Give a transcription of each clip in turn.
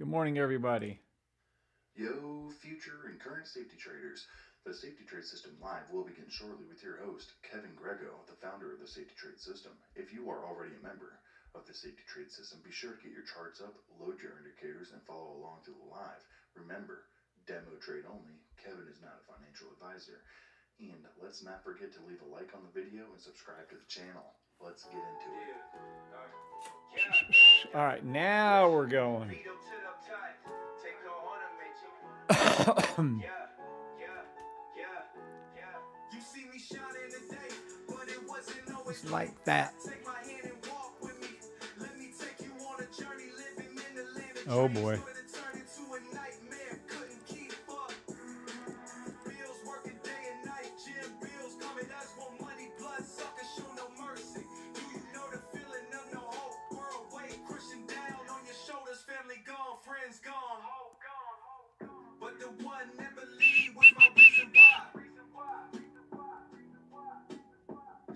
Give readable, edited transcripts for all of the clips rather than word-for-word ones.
Good morning, everybody. Yo, future and current safety traders. The Safety Trade System Live will begin shortly with your host, Kevin Grego, the founder of the Safety Trade System. If you are already a member of the Safety Trade System, be sure to get your charts up, load your indicators, and follow along through the live. Remember, demo trade only. Kevin is not a financial advisor. And let's not forget to leave a like on the video and subscribe to the channel. Let's get into it. All right, now we're going. It's like that. Oh boy.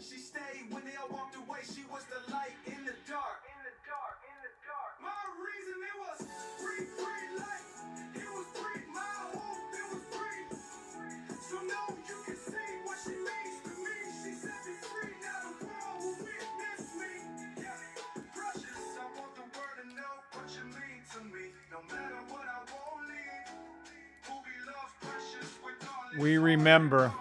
She stayed when they all walked away. She was the light in the dark. My reason it was free life. It was free. My hope it was free. So now you can see what she means to me. She set me free. Now the world will witness me. Precious, I want the world to know what you mean to me. No matter what I won't leave. Who be loved precious with all this. We remember.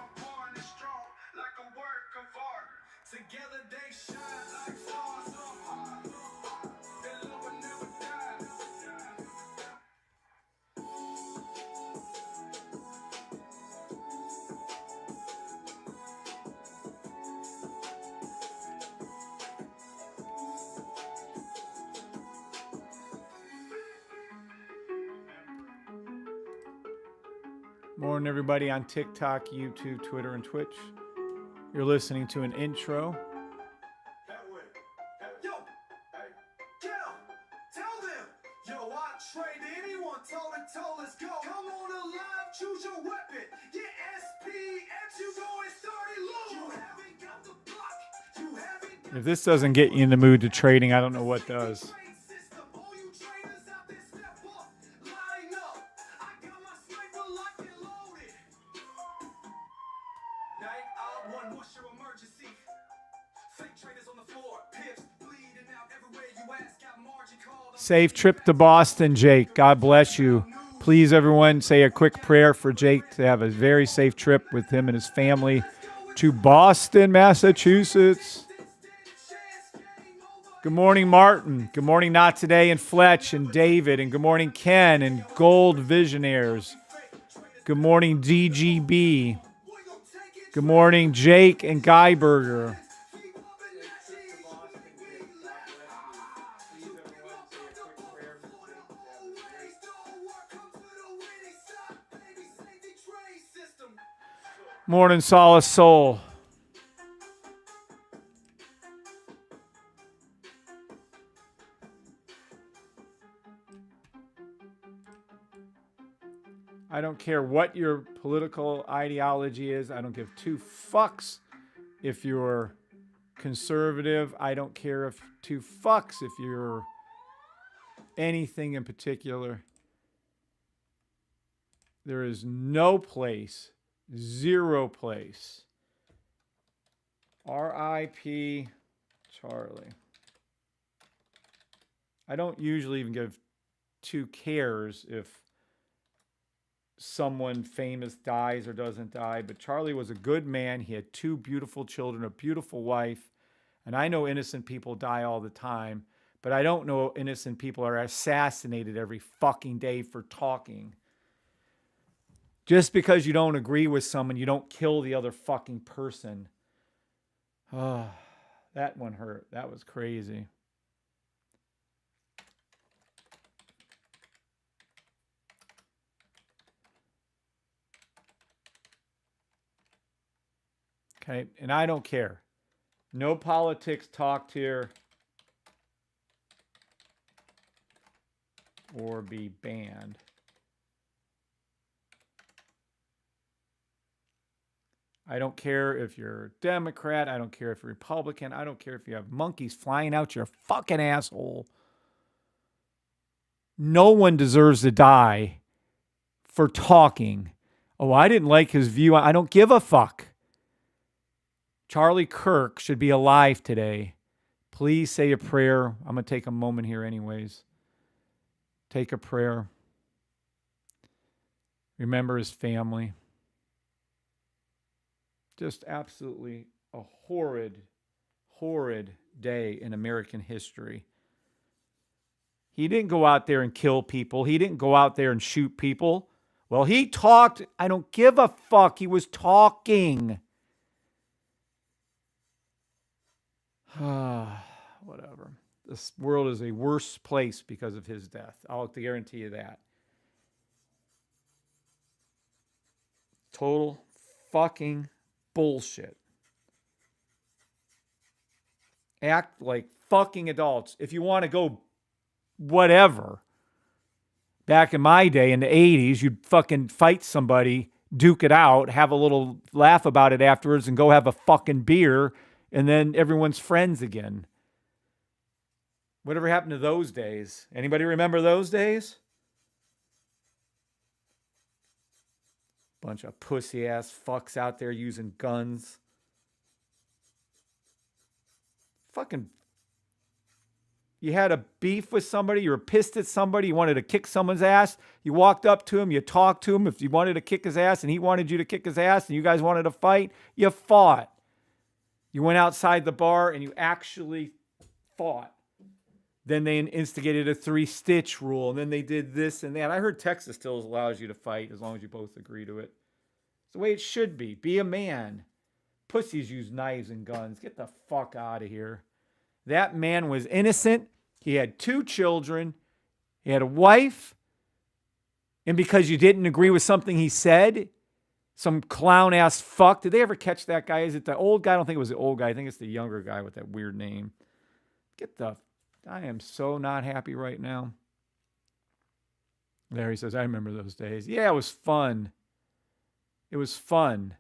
Together they shine like stars on high. Their love will never die. Morning, everybody on TikTok, YouTube, Twitter, and Twitch. You're listening to an intro. Yo, tell them. Yo, I trade anyone toe-to-toe. Let's go. Come on alive, choose your weapon. Get SPX, you go and start it low. You haven't got the block. You haven't got If this doesn't get you in the mood to trading, I don't know what does. Safe trip to Boston, Jake. God bless you. Please, everyone, say a quick prayer for Jake to have a very safe trip with him and his family to Boston, Massachusetts. Good morning, Martin. Good morning, Not Today, and Fletch, and David. And good morning, Ken, and Gold Visionaries. Good morning, DGB. Good morning, Jake and Guyberger. Morning, Solace Soul. I don't care what your political ideology is. I don't give two fucks if you're conservative. I don't care if two fucks if you're anything in particular. There is no place, zero place. R.I.P. Charlie. I don't usually even give two cares if someone famous dies or doesn't die, but Charlie was a good man. He had two beautiful children, a beautiful wife, and I know innocent people die all the time, but I don't know innocent people are assassinated every fucking day for talking. Just because you don't agree with someone, you don't kill the other fucking person. Oh, that one hurt. That was crazy. Okay, and I don't care. No politics talked here or be banned. I don't care if you're a Democrat. I don't care if you're Republican. I don't care if you have monkeys flying out your fucking asshole. No one deserves to die for talking. Oh, I didn't like his view. I don't give a fuck. Charlie Kirk should be alive today. Please say a prayer. I'm going to take a moment here anyways. Take a prayer. Remember his family. Just absolutely a horrid, horrid day in American history. He didn't go out there and kill people. He didn't go out there and shoot people. Well, he talked. I don't give a fuck. He was talking. Whatever. This world is a worse place because of his death. I'll guarantee you that. Total fucking bullshit. Act like fucking adults. If you want to go whatever, back in my day in the 80s, you'd fucking fight somebody, duke it out, have a little laugh about it afterwards, and go have a fucking beer, and then everyone's friends again. Whatever happened to those days? Anybody remember those days? Bunch of pussy ass fucks out there using guns. Fucking, you had a beef with somebody, you were pissed at somebody, you wanted to kick someone's ass, you walked up to him, you talked to him. If you wanted to kick his ass and he wanted you to kick his ass and you guys wanted to fight, you fought. You went outside the bar and you actually fought. Then they instigated a 3-stitch rule, and then they did this and that. I heard Texas still allows you to fight as long as you both agree to it. It's the way it should be. Be a man. Pussies use knives and guns. Get the fuck out of here. That man was innocent. He had 2 children. He had a wife. And because you didn't agree with something he said, some clown ass fuck. Did they ever catch that guy? Is it the old guy? I don't think it was the old guy. I think it's the younger guy with that weird name. I am so not happy right now. Larry says, I remember those days. Yeah, it was fun. It was fun.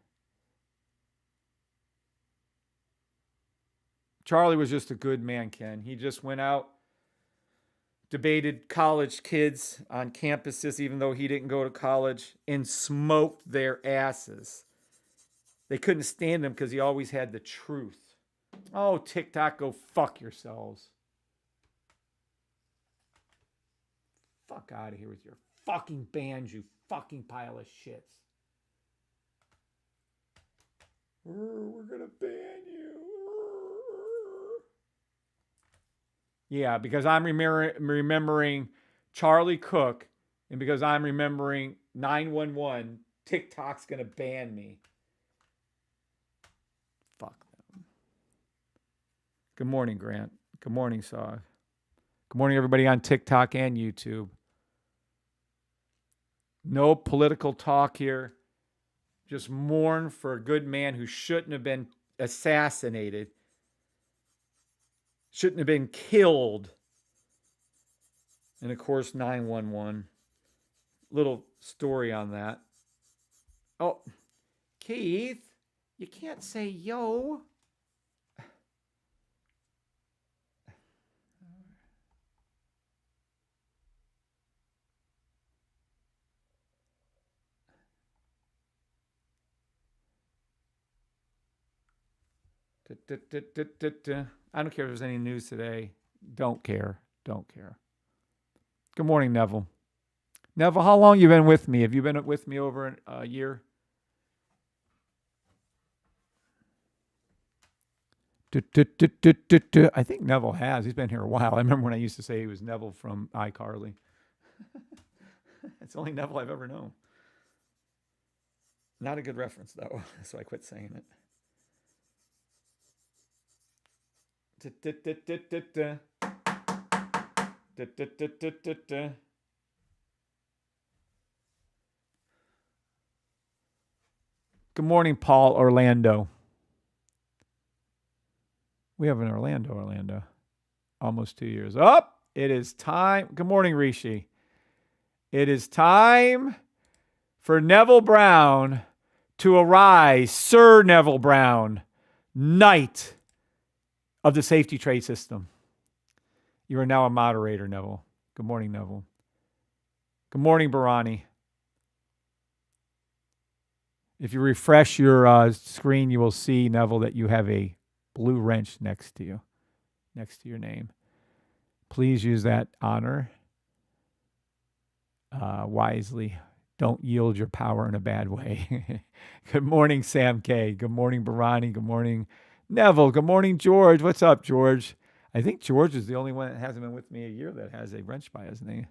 Charlie was just a good man, Ken. He just went out, debated college kids on campuses, even though he didn't go to college, and smoked their asses. They couldn't stand him because he always had the truth. Oh, TikTok, go fuck yourselves. Fuck out of here with your fucking bans, you fucking pile of shits. We're gonna ban you. Yeah, because I'm remembering Charlie Cook, and because I'm remembering 911, TikTok's gonna ban me. Fuck them. Good morning, Grant. Good morning, Saw. Good morning, everybody on TikTok and YouTube. No political talk here. Just mourn for a good man who shouldn't have been assassinated. Shouldn't have been killed. And of course, 911. Little story on that. Oh, Keith, you can't say yo. I don't care if there's any news today. Don't care. Don't care. Good morning, Neville. Neville, how long you been with me? Have you been with me over a year? I think Neville has. He's been here a while. I remember when I used to say he was Neville from iCarly. It's the only Neville I've ever known. Not a good reference, though, so I quit saying it. Good morning, Paul Orlando. We have an Orlando. Almost 2 years. Up. It is time. Good morning, Rishi. It is time for Neville Brown to arise. Sir Neville Brown, knight of the safety trade system. You are now a moderator, Neville. Good morning, Neville. Good morning, Barani. If you refresh your screen, you will see, Neville, that you have a blue wrench next to you, next to your name. Please use that honor wisely. Don't yield your power in a bad way. Good morning, Sam K. Good morning, Barani. Good morning, Neville. Good morning, George. What's up, George? I think George is the only one that hasn't been with me a year that has a wrench by his name.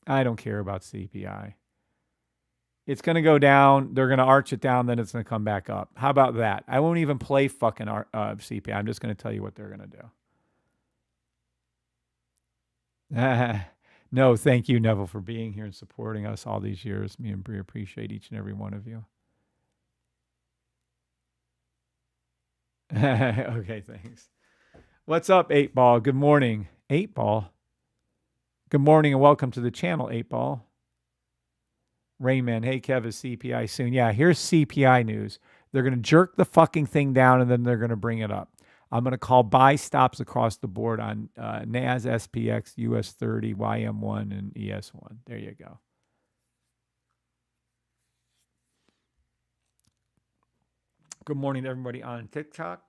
I don't care about CPI. It's going to go down. They're going to arch it down. Then it's going to come back up. How about that? I won't even play fucking CPI. I'm just going to tell you what they're going to do. No, thank you, Neville, for being here and supporting us all these years. Me and Bree appreciate each and every one of you. Okay, thanks. What's up, 8 Ball? Good morning, 8 Ball. Good morning and welcome to the channel, 8 Ball. Rayman, hey, Kev, is CPI soon? Yeah, here's CPI news. They're going to jerk the fucking thing down and then they're going to bring it up. I'm going to call buy stops across the board on NAS, SPX, US 30, YM1, and ES1. There you go. Good morning to everybody on TikTok,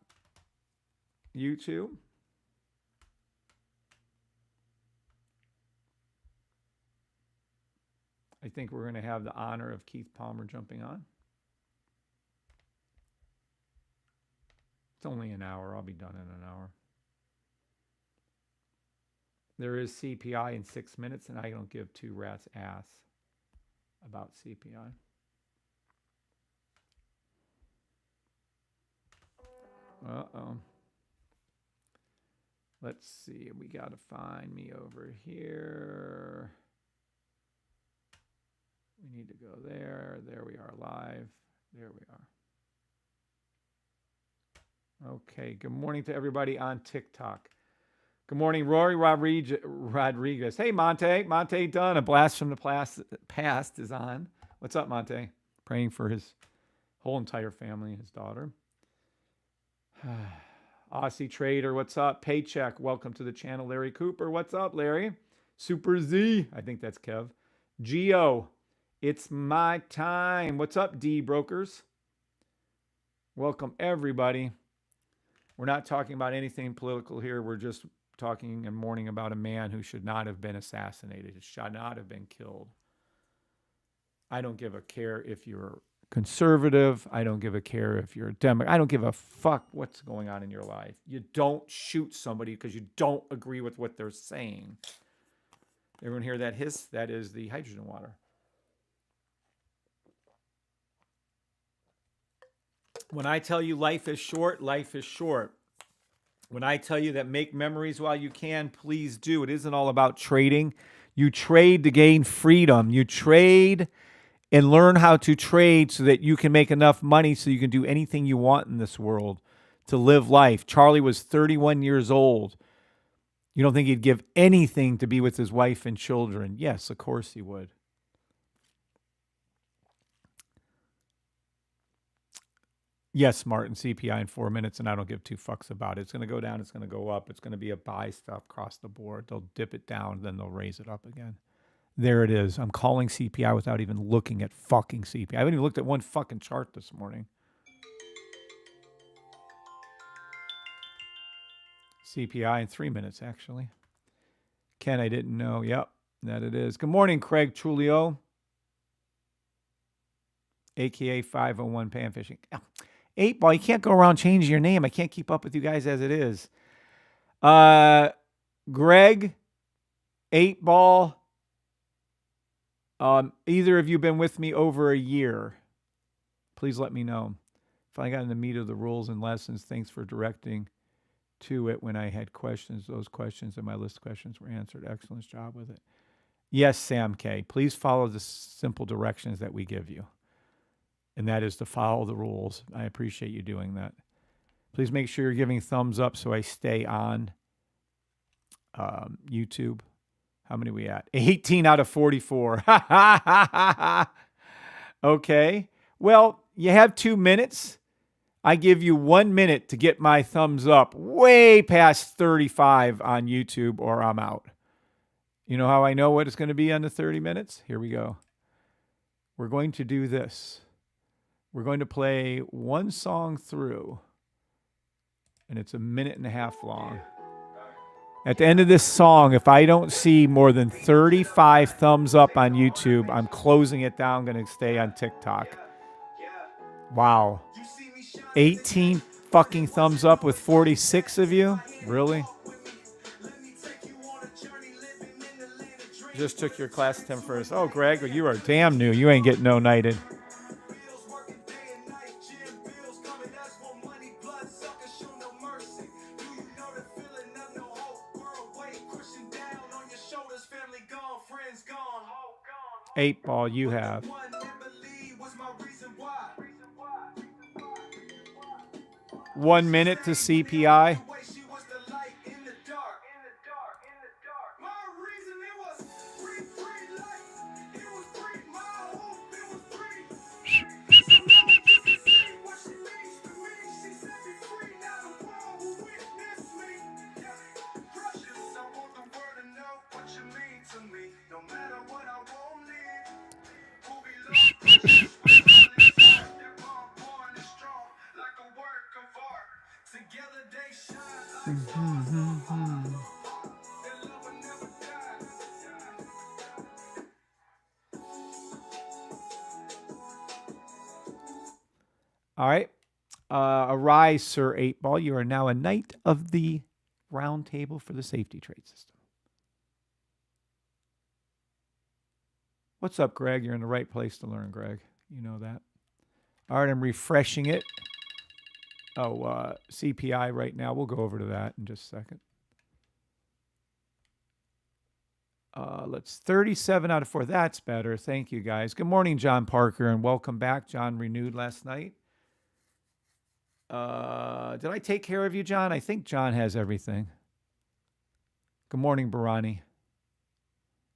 YouTube. I think we're going to have the honor of Keith Palmer jumping on. It's only an hour. I'll be done in an hour. There is CPI in 6 minutes, and I don't give two rats ass about CPI. Uh-oh. Let's see. We got to find me over here. We need to go there. There we are live. There we are. Okay. Good morning to everybody on TikTok. Good morning, Rory Rodriguez. Hey, Monte. Monte Dunn. A blast from the past is on. What's up, Monte? Praying for his whole entire family and his daughter. Aussie Trader, what's up? Paycheck, welcome to the channel. Larry Cooper, what's up, Larry? Super Z, I think that's Kev. Geo, it's my time. What's up, D Brokers? Welcome, everybody. We're not talking about anything political here. We're just talking and mourning about a man who should not have been assassinated. He should not have been killed. I don't give a care if you're conservative. I don't give a care if you're a Democrat. I don't give a fuck what's going on in your life. You don't shoot somebody because you don't agree with what they're saying. Everyone hear that hiss? That is the hydrogen water. When I tell you life is short, life is short. When I tell you that make memories while you can, please do. It isn't all about trading. You trade to gain freedom. You trade and learn how to trade so that you can make enough money so you can do anything you want in this world to live life. Charlie was 31 years old. You don't think he'd give anything to be with his wife and children? Yes, of course he would. Yes, Martin, CPI in 4 minutes, and I don't give two fucks about it. It's going to go down. It's going to go up. It's going to be a buy stuff across the board. They'll dip it down, then they'll raise it up again. There it is. I'm calling CPI without even looking at fucking CPI. I haven't even looked at one fucking chart this morning. CPI in 3 minutes, actually. Ken, I didn't know. Yep, that it is. Good morning, Craig Trulio, a.k.a. 501 Pan Fishing. 8 Ball, you can't go around changing your name. I can't keep up with you guys as it is. Greg, 8 Ball, either of you been with me over a year? Please let me know. If I got in the meat of the rules and lessons, thanks for directing to it when I had questions. Those questions and my list of questions were answered. Excellent job with it. Yes, Sam K. Please follow the simple directions that we give you. And that is to follow the rules. I appreciate you doing that. Please make sure you're giving thumbs up so I stay on YouTube. How many are we at? 18 out of 44. Okay. Well, you have 2 minutes. I give you 1 minute to get my thumbs up way past 35 on YouTube or I'm out. You know how I know what it's going to be on the 30 minutes? Here we go. We're going to do this. We're going to play one song through, and it's 1.5 minutes long. At the end of this song, if I don't see more than 35 thumbs up on YouTube, I'm closing it down. I'm going to stay on TikTok. Wow. 18 fucking thumbs up with 46 of you? Really? Just took your class 10 first. Oh, Greg, you are damn new. You ain't getting no knighted. Eight ball, you have. 1 minute to CPI. All right. Arise, Sir 8 Ball. You are now a knight of the round table for the safety trade system. What's up, Greg? You're in the right place to learn, Greg. You know that. All right, I'm refreshing it. Oh, CPI right now. We'll go over to that in just a second. Let's 37 out of 4. That's better. Thank you, guys. Good morning, John Parker, and welcome back. John renewed last night. Did I take care of you, John? I think John has everything. Good morning, Barani.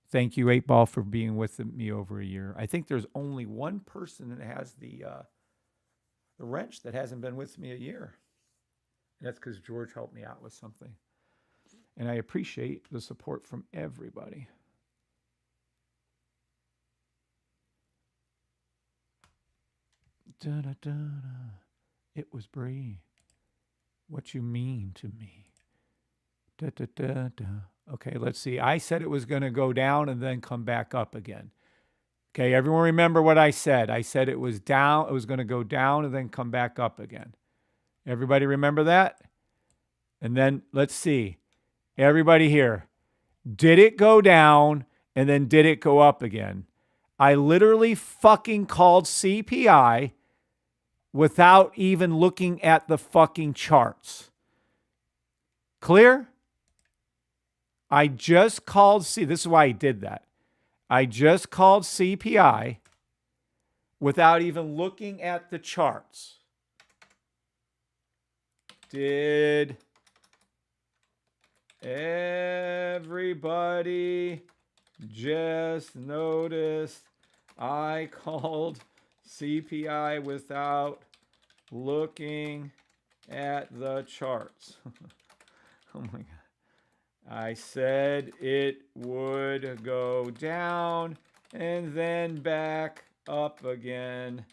Thank you, 8 Ball, for being with me over a year. I think there's only one person that has the wrench that hasn't been with me a year. And that's because George helped me out with something. And I appreciate the support from everybody. Da-da-da-da. It was Bree. What you mean to me? Da-da-da-da. Okay, let's see. I said it was going to go down and then come back up again. Okay, everyone remember what I said. I said it was down. It was going to go down and then come back up again. Everybody remember that? And then let's see. Everybody here. Did it go down and then did it go up again? I literally fucking called CPI without even looking at the fucking charts. Clear? I just called this is why I did that. I just called CPI without even looking at the charts. Did everybody just notice I called CPI without looking at the charts? Oh my God. I said it would go down and then back up again.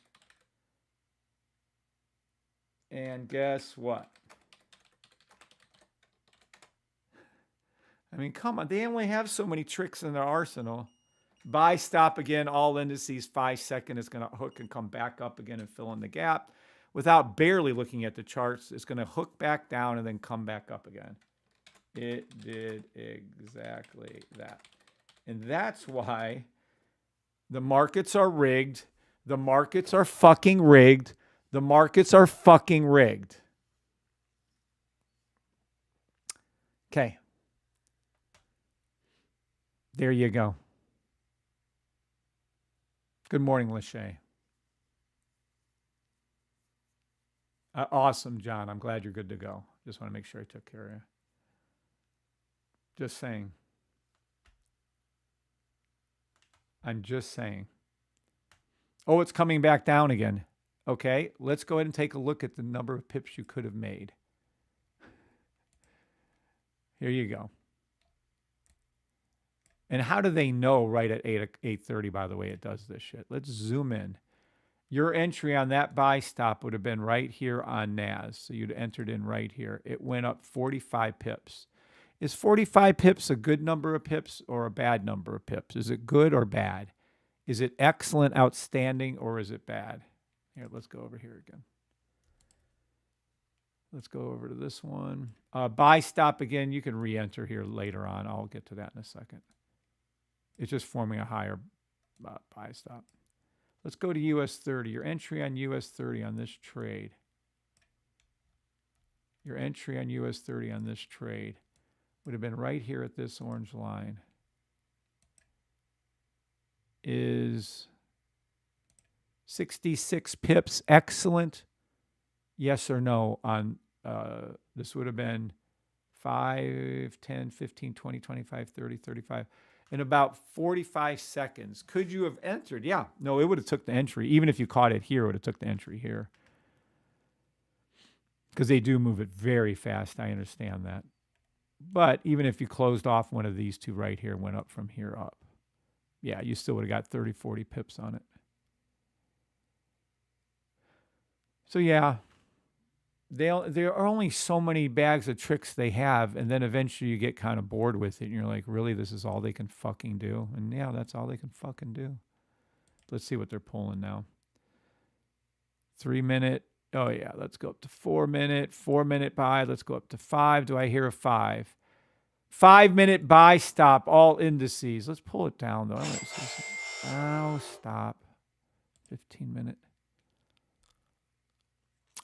And guess what? I mean, come on. They only have so many tricks in their arsenal. Buy, stop again, all indices, 5 seconds. It's going to hook and come back up again and fill in the gap. Without barely looking at the charts, it's going to hook back down and then come back up again. It did exactly that. And that's why the markets are rigged. The markets are fucking rigged. The markets are fucking rigged. Okay. There you go. Good morning, Lachey. Awesome, John. I'm glad you're good to go. Just want to make sure I took care of you. Just saying. I'm just saying. Oh, it's coming back down again. Okay, let's go ahead and take a look at the number of pips you could have made. Here you go. And how do they know right at 8:30, by the way, it does this shit? Let's zoom in. Your entry on that buy stop would have been right here on NAS. So you'd entered in right here. It went up 45 pips. Is 45 pips a good number of pips or a bad number of pips? Is it good or bad? Is it excellent, outstanding, or is it bad? Here, let's go over here again. Let's go over to this one. Buy stop again. You can re-enter here later on. I'll get to that in a second. It's just forming a higher buy stop. Let's go to US 30. Your entry on US 30 on this trade. Your entry on US 30 on this trade would have been right here at this orange line. Is 66 pips excellent? Yes or no on this would have been 5, 10, 15, 20, 25, 30, 35. In about 45 seconds. Could you have entered? Yeah. No, it would have took the entry. Even if you caught it here, it would have took the entry here. Because they do move it very fast. I understand that. But even if you closed off one of these two right here, went up from here up, yeah, you still would have got 30, 40 pips on it. So yeah, there are only so many bags of tricks they have, and then eventually you get kind of bored with it, and you're like, really, this is all they can fucking do? And yeah, that's all they can fucking do. Let's see what they're pulling now. 3 minute. Oh yeah, let's go up to 4 minute. 4 minute buy. Let's go up to 5. Do I hear a 5? 5 minute buy stop, all indices. Let's pull it down though. Oh, stop. 15 minute.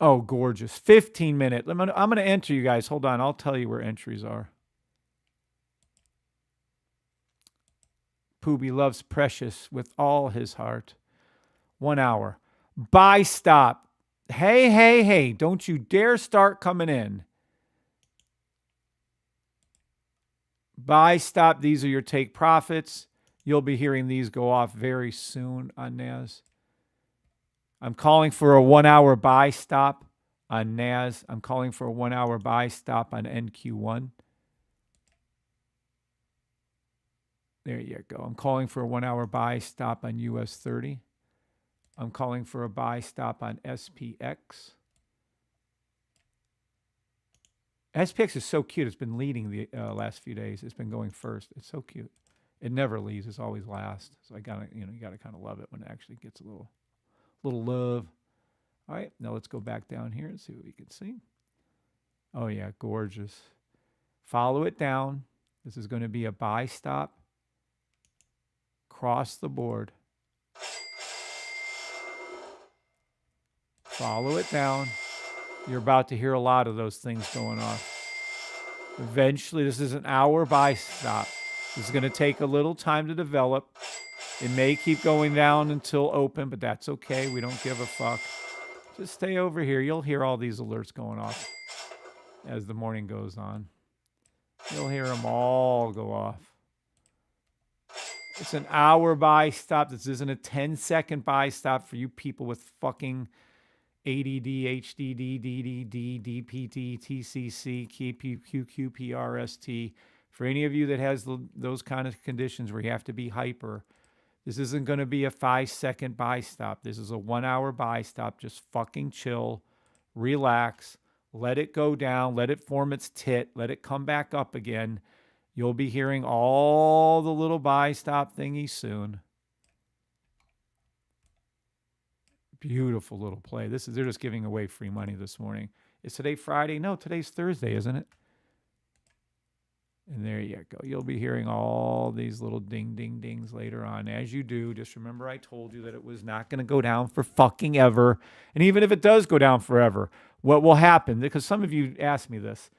Oh, gorgeous. 15 minute. I'm going to enter you guys. Hold on. I'll tell you where entries are. Pooby loves Precious with all his heart. 1 hour. Buy stop. Hey, hey, hey. Don't you dare start coming in. Buy stop. These are your take profits. You'll be hearing these go off very soon on NAS. I'm calling for a 1 hour buy stop on NAS. I'm calling for a 1 hour buy stop on NQ1. There you go. I'm calling for a 1 hour buy stop on US 30. I'm calling for a buy stop on SPX. SPX is so cute. It's been leading the last few days. It's been going first. It's so cute. It never leads. It's always last. So I gotta, you gotta kind of love it when it actually gets a little love. All right, now let's go back down here and see what we can see. Oh yeah, gorgeous. Follow it down. This is going to be a buy stop. Cross the board. Follow it down. You're about to hear a lot of those things going off. Eventually, this is an hour buy stop. This is going to take a little time to develop. It may keep going down until open, but that's okay. We don't give a fuck. Just stay over here. You'll hear all these alerts going off as the morning goes on. You'll hear them all go off. It's an hour buy stop. This isn't a 10-second buy stop for you people with fucking ADD, HDD, DDD, DPT, TCC, QQPRST. For any of you that has those kind of conditions where you have to be hyper, this isn't going to be a 5-second buy stop. This is a 1 hour buy stop. Just fucking chill, relax, let it go down, let it form its tit, let it come back up again. You'll be hearing all the little buy stop thingies soon. Beautiful little play. They're just giving away free money this morning. Is today Friday? No, today's Thursday, isn't it? And there you go. You'll be hearing all these little ding, ding, dings later on. As you do, just remember I told you that it was not going to go down for fucking ever. And even if it does go down forever, what will happen? Because some of you asked me this.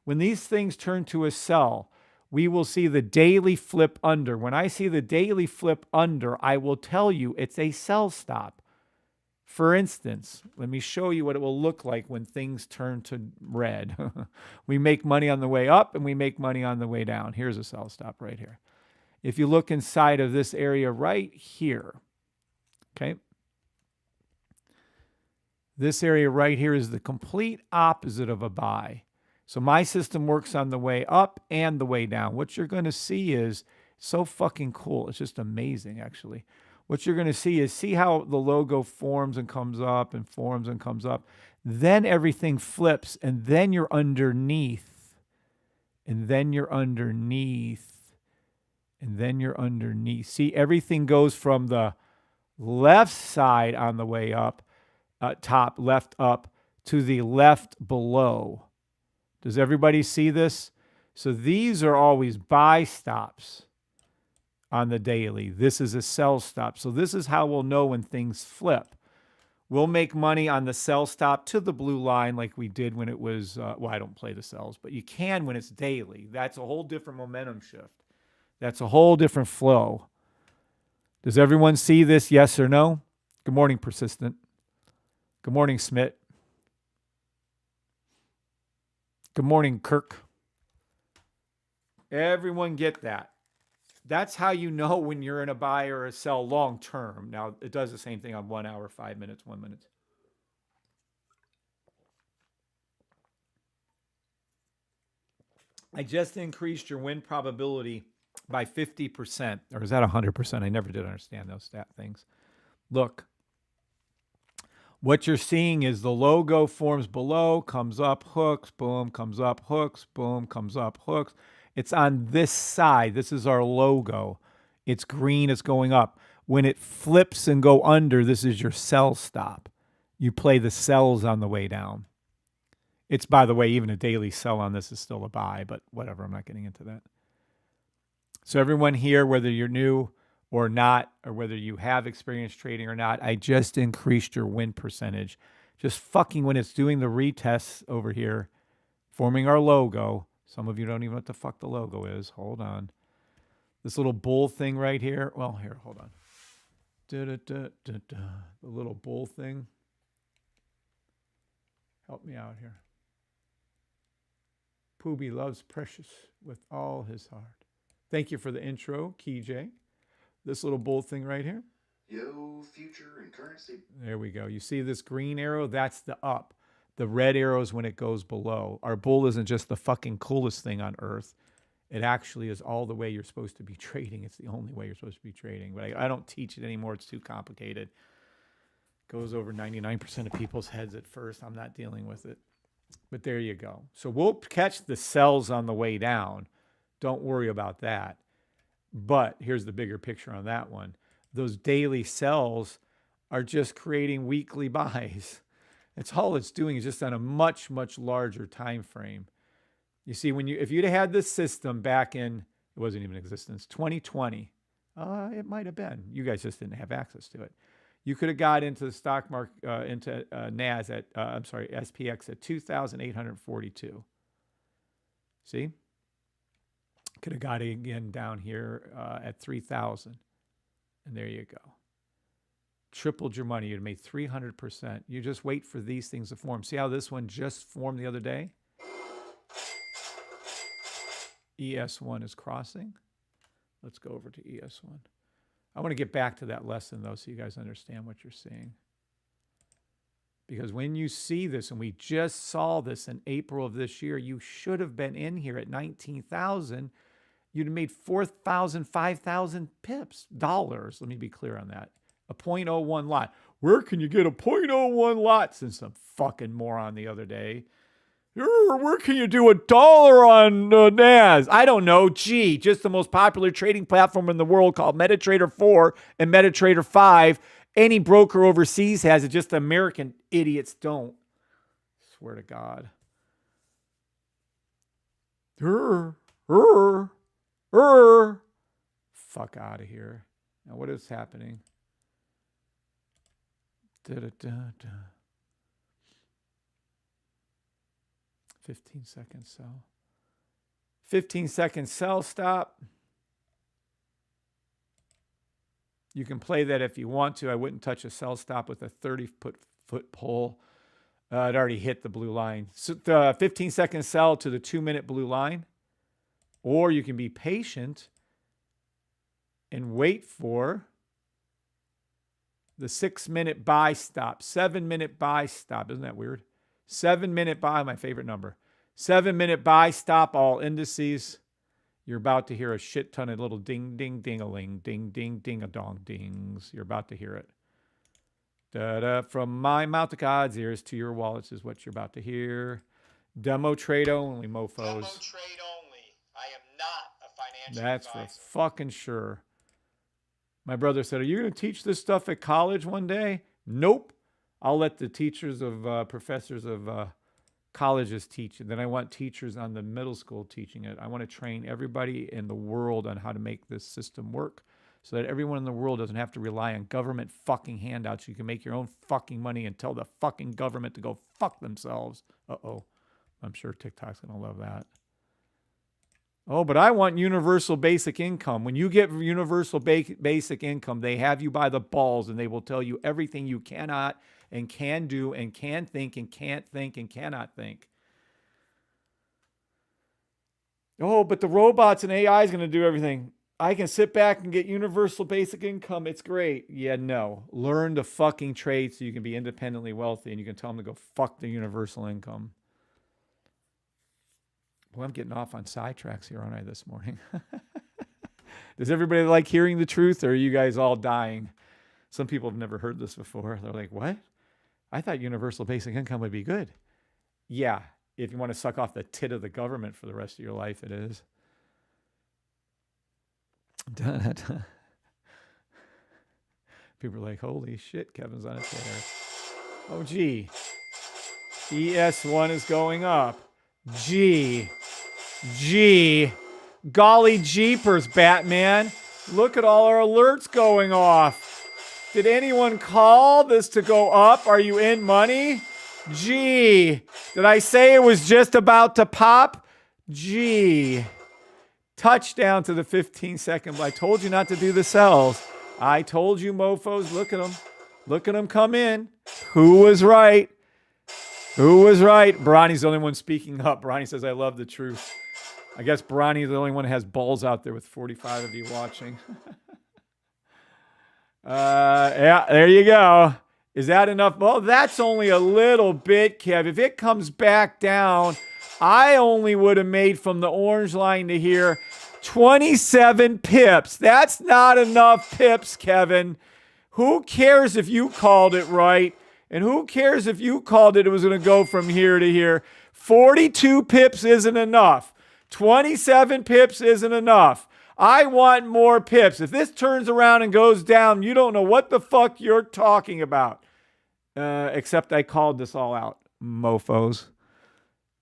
When these things turn to a sell, we will see the daily flip under. When I see the daily flip under, I will tell you it's a sell stop. For instance, let me show you what it will look like when things turn to red. We make money on the way up and we make money on the way down. Here's a sell stop right here. If you look inside of this area right here, okay, this area right here is the complete opposite of a buy. So my system works on the way up and the way down. What you're going to see is So fucking cool. It's just amazing, actually. What you're going to see how the logo forms and comes up and forms and comes up. Then everything flips, and then you're underneath. And then you're underneath. And then you're underneath. See, everything goes from the left side on the way up, top, left up, to the left below. Does everybody see this? So these are always buy stops on the daily. This is a sell stop. So this is how we'll know when things flip. We'll make money on the sell stop to the blue line like we did when it was, well, I don't play the sells, but you can when it's daily. That's a whole different momentum shift. That's a whole different flow. Does everyone see this, yes or no? Good morning, Persistent. Good morning, Smith. Good morning, Kirk. Everyone get that. That's how you know when you're in a buy or a sell long term. Now, it does the same thing on 1 hour, 5 minutes, 1 minute. I just increased your win probability by 50%. Or is that 100%? I never did understand those stat things. Look, what you're seeing is the logo forms below, comes up, hooks, boom, comes up, hooks, boom, comes up, hooks. It's on this side. This is our logo. It's green. It's going up. When it flips and go under, this is your sell stop. You play the sells on the way down. It's, by the way, even a daily sell on this is still a buy, but whatever. I'm not getting into that. So everyone here, whether you're new or not, or whether you have experience trading or not, I just increased your win percentage. Just fucking when it's doing the retests over here, forming our logo. Some of you don't even know what the fuck the logo is. Hold on. This little bull thing right here. Well, here, hold on. The little bull thing. Help me out here. Pooby loves Precious with all his heart. Thank you for the intro, KJ. This little bull thing right here. Yo, future and currency. There we go. You see this green arrow? That's the up. The red arrow is when it goes below. Our bull isn't just the fucking coolest thing on earth. It actually is all the way you're supposed to be trading. It's the only way you're supposed to be trading. But I don't teach it anymore. It's too complicated. Goes over 99% of people's heads at first. I'm not dealing with it. But there you go. So we'll catch the sells on the way down. Don't worry about that. But here's the bigger picture on that one. Those daily sells are just creating weekly buys. That's all it's doing, is just on a much, much larger time frame. You see, if you'd had this system back in, it wasn't even in existence, 2020, it might have been. You guys just didn't have access to it. You could have got into the stock market, into NAS at, SPX at 2,842. See? Could have got it again down here at 3,000. And there you go. Tripled your money. You'd made 300%. You just wait for these things to form. See how this one just formed the other day? ES1 is crossing. Let's go over to ES1. I want to get back to that lesson, though, so you guys understand what you're seeing. Because when you see this, and we just saw this in April of this year, you should have been in here at 19,000. You'd have made 4,000, 5,000 pips, dollars. Let me be clear on that. A 0.01 lot. Where can you get a 0.01 lot? Since some fucking moron the other day. Where can you do $1 on NAS? I don't know. Gee, just the most popular trading platform in the world called MetaTrader 4 and MetaTrader 5. Any broker overseas has it. Just American idiots don't. Swear to God. Fuck out of here. Now what is happening? 15 seconds sell. 15 seconds sell stop. You can play that if you want to. I wouldn't touch a sell stop with a 30-foot pole. It already hit the blue line. So the 15 second sell to the 2-minute blue line. Or you can be patient and wait for the 6-minute buy stop. 7-minute buy stop. Isn't that weird? 7-minute buy, my favorite number. 7-minute buy stop, all indices. You're about to hear a shit ton of little ding, ding, ding-a-ling, ding, ding, ding-a-dong dings. You're about to hear it. Da-da, from my mouth to God's ears to your wallets is what you're about to hear. Demo trade only, mofos. Demo trade only. I am not a financial That's advisor. for fucking sure. My brother said, are you going to teach this stuff at college one day? Nope. I'll let the teachers of, professors of colleges teach it. Then I want teachers on the middle school teaching it. I want to train everybody in the world on how to make this system work so that everyone in the world doesn't have to rely on government fucking handouts. You can make your own fucking money and tell the fucking government to go fuck themselves. Uh-oh. I'm sure TikTok's going to love that. Oh, but I want universal basic income. When you get universal basic income, they have you by the balls and they will tell you everything you cannot and can do and can think and can't think and cannot think. Oh, but the robots and AI is going to do everything. I can sit back and get universal basic income. It's great. Yeah, no. Learn to fucking trade so you can be independently wealthy and you can tell them to go fuck the universal income. Well, I'm getting off on sidetracks here, aren't I, this morning? Does everybody like hearing the truth, or are you guys all dying? Some people have never heard this before. They're like, what? I thought universal basic income would be good. Yeah, if you want to suck off the tit of the government for the rest of your life, it is. People are like, holy shit, Kevin's on a tear. Oh, gee. ES1 is going up. Gee. Golly jeepers, Batman. Look at all our alerts going off. Did anyone call this to go up? Are you in money? Gee. Did I say it was just about to pop? Gee. Touchdown to the 15-second. I told you not to do the sells. I told you, mofos. Look at them. Look at them come in. Who was right? Who was right? Bronny's the only one speaking up. Bronny says, I love the truth. I guess Bronny's the only one that has balls out there with 45 of you watching. Yeah, there you go. Is that enough? Well, that's only a little bit, Kev. If it comes back down, I only would have made from the orange line to here 27 pips. That's not enough pips, Kevin. Who cares if you called it right? And who cares if you called it was going to go from here to here? 42 pips isn't enough. 27 pips isn't enough. I want more pips. If this turns around and goes down, you don't know what the fuck you're talking about. Except I called this all out, mofos.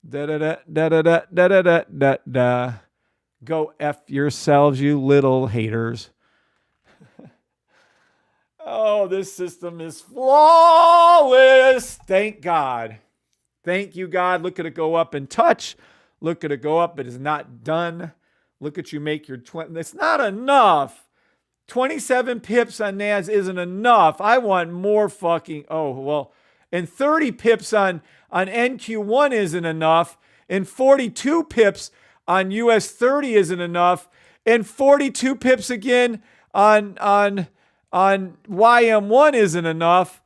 Da-da-da-da-da-da-da-da-da-da. Go F yourselves, you little haters. Oh, this system is flawless. Thank God. Thank you, God. Look at it go up and touch. Look at it go up. It is not done. Look at you make your 20. It's not enough. 27 pips on NAS isn't enough. I want more fucking. Oh, well. And 30 pips on NQ1 isn't enough. And 42 pips on US 30 isn't enough. And 42 pips again on YM1 isn't enough.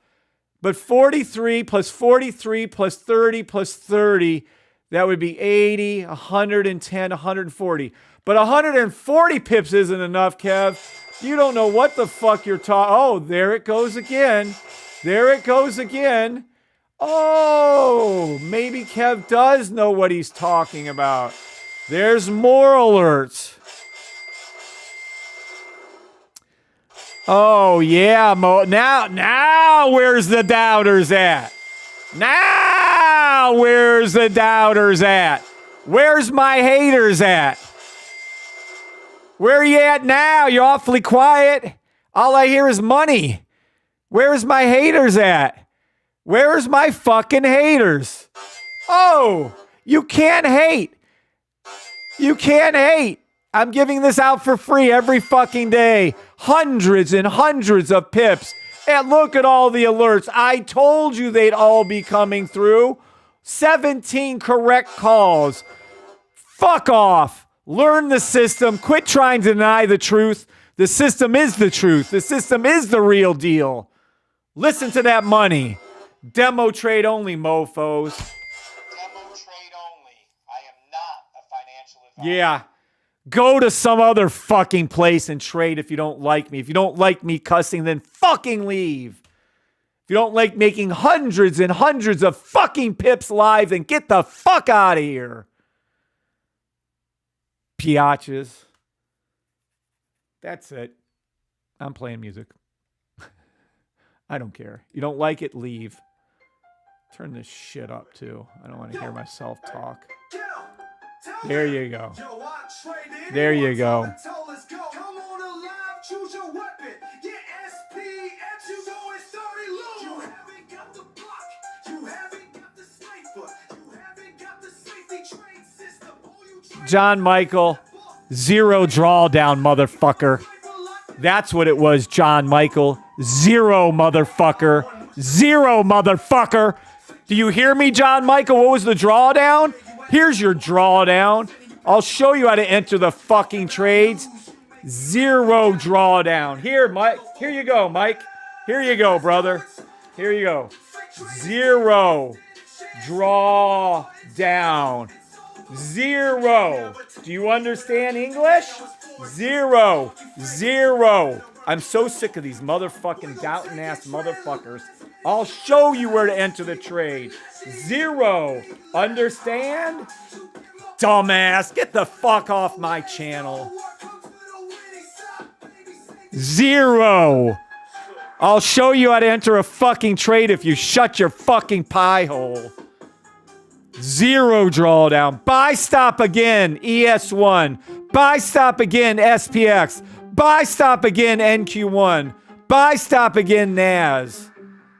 But 43 plus 43 plus 30 plus 30, that would be 80, 110, 140. But 140 pips isn't enough, Kev. You don't know what the fuck you're talking. Oh, there it goes again. There it goes again. Oh, maybe Kev does know what he's talking about. There's more alerts. Oh, yeah. Now where's the doubters at? Now where's the doubters at? Where's my haters at? Where are you at now? You're awfully quiet. All I hear is money. Where's my haters at? Where's my fucking haters? Oh, you can't hate. You can't hate. I'm giving this out for free every fucking day. Hundreds and hundreds of pips. And look at all the alerts. I told you they'd all be coming through. 17 correct calls. Fuck off. Learn the system. Quit trying to deny the truth. The system is the truth. The system is the real deal. Listen to that money. Demo trade only, mofos. Demo trade only. I am not a financial advisor. Yeah. Go to some other fucking place and trade if you don't like me. If you don't like me cussing, then fucking leave. If you don't like making hundreds and hundreds of fucking pips live, then get the fuck out of here. Piaches. That's it. I'm playing music. I don't care. You don't like it, leave. Turn this shit up too. I don't want to hear myself talk. There you go. There you go. John Michael, zero drawdown, motherfucker. That's what it was, John Michael. Zero, motherfucker. Zero, motherfucker. Do you hear me, John Michael? What was the drawdown? Here's your drawdown. I'll show you how to enter the fucking trades. Zero drawdown. Here, Mike. Here you go, Mike. Here you go, brother. Here you go. Zero drawdown. Zero. Do you understand English? Zero. Zero. I'm so sick of these motherfucking doubting ass motherfuckers. I'll show you where to enter the trade. Zero. Understand? Dumbass. Get the fuck off my channel. Zero. I'll show you how to enter a fucking trade if you shut your fucking pie hole. Zero drawdown. Buy stop again, ES1. Buy stop again, SPX. Buy stop again, NQ1. Buy stop again, NAS.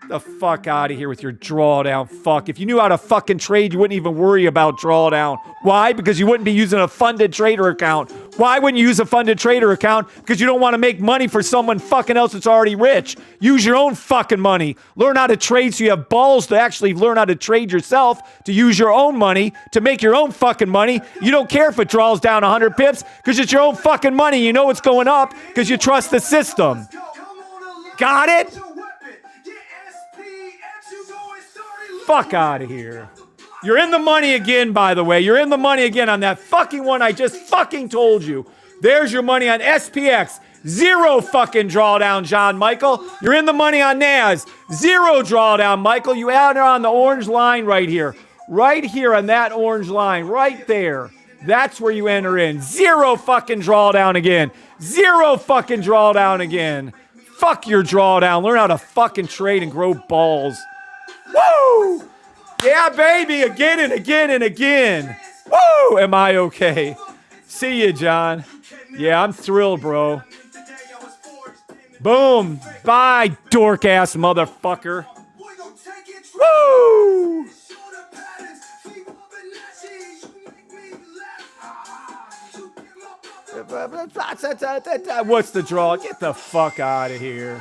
The fuck out of here with your drawdown, fuck. If you knew how to fucking trade, you wouldn't even worry about drawdown. Why? Because you wouldn't be using a funded trader account. Why wouldn't you use a funded trader account? Because you don't want to make money for someone fucking else that's already rich. Use your own fucking money. Learn how to trade so you have balls to actually learn how to trade yourself, to use your own money, to make your own fucking money. You don't care if it draws down 100 pips because it's your own fucking money. You know it's going up because you trust the system. Got it? Fuck out of here. You're in the money again, by the way. You're in the money again on that fucking one I just fucking told you. There's your money on SPX. Zero fucking drawdown, John Michael. You're in the money on NAS. Zero drawdown, Michael. You enter on the orange line right here. Right here on that orange line. Right there. That's where you enter in. Zero fucking drawdown again. Zero fucking drawdown again. Fuck your drawdown. Learn how to fucking trade and grow balls. Woo! Yeah, baby, again and again and again. Woo! Am I okay? See you, John. Yeah, I'm thrilled, bro. Boom. Bye, dork-ass motherfucker. Woo! What's the draw? Get the fuck out of here.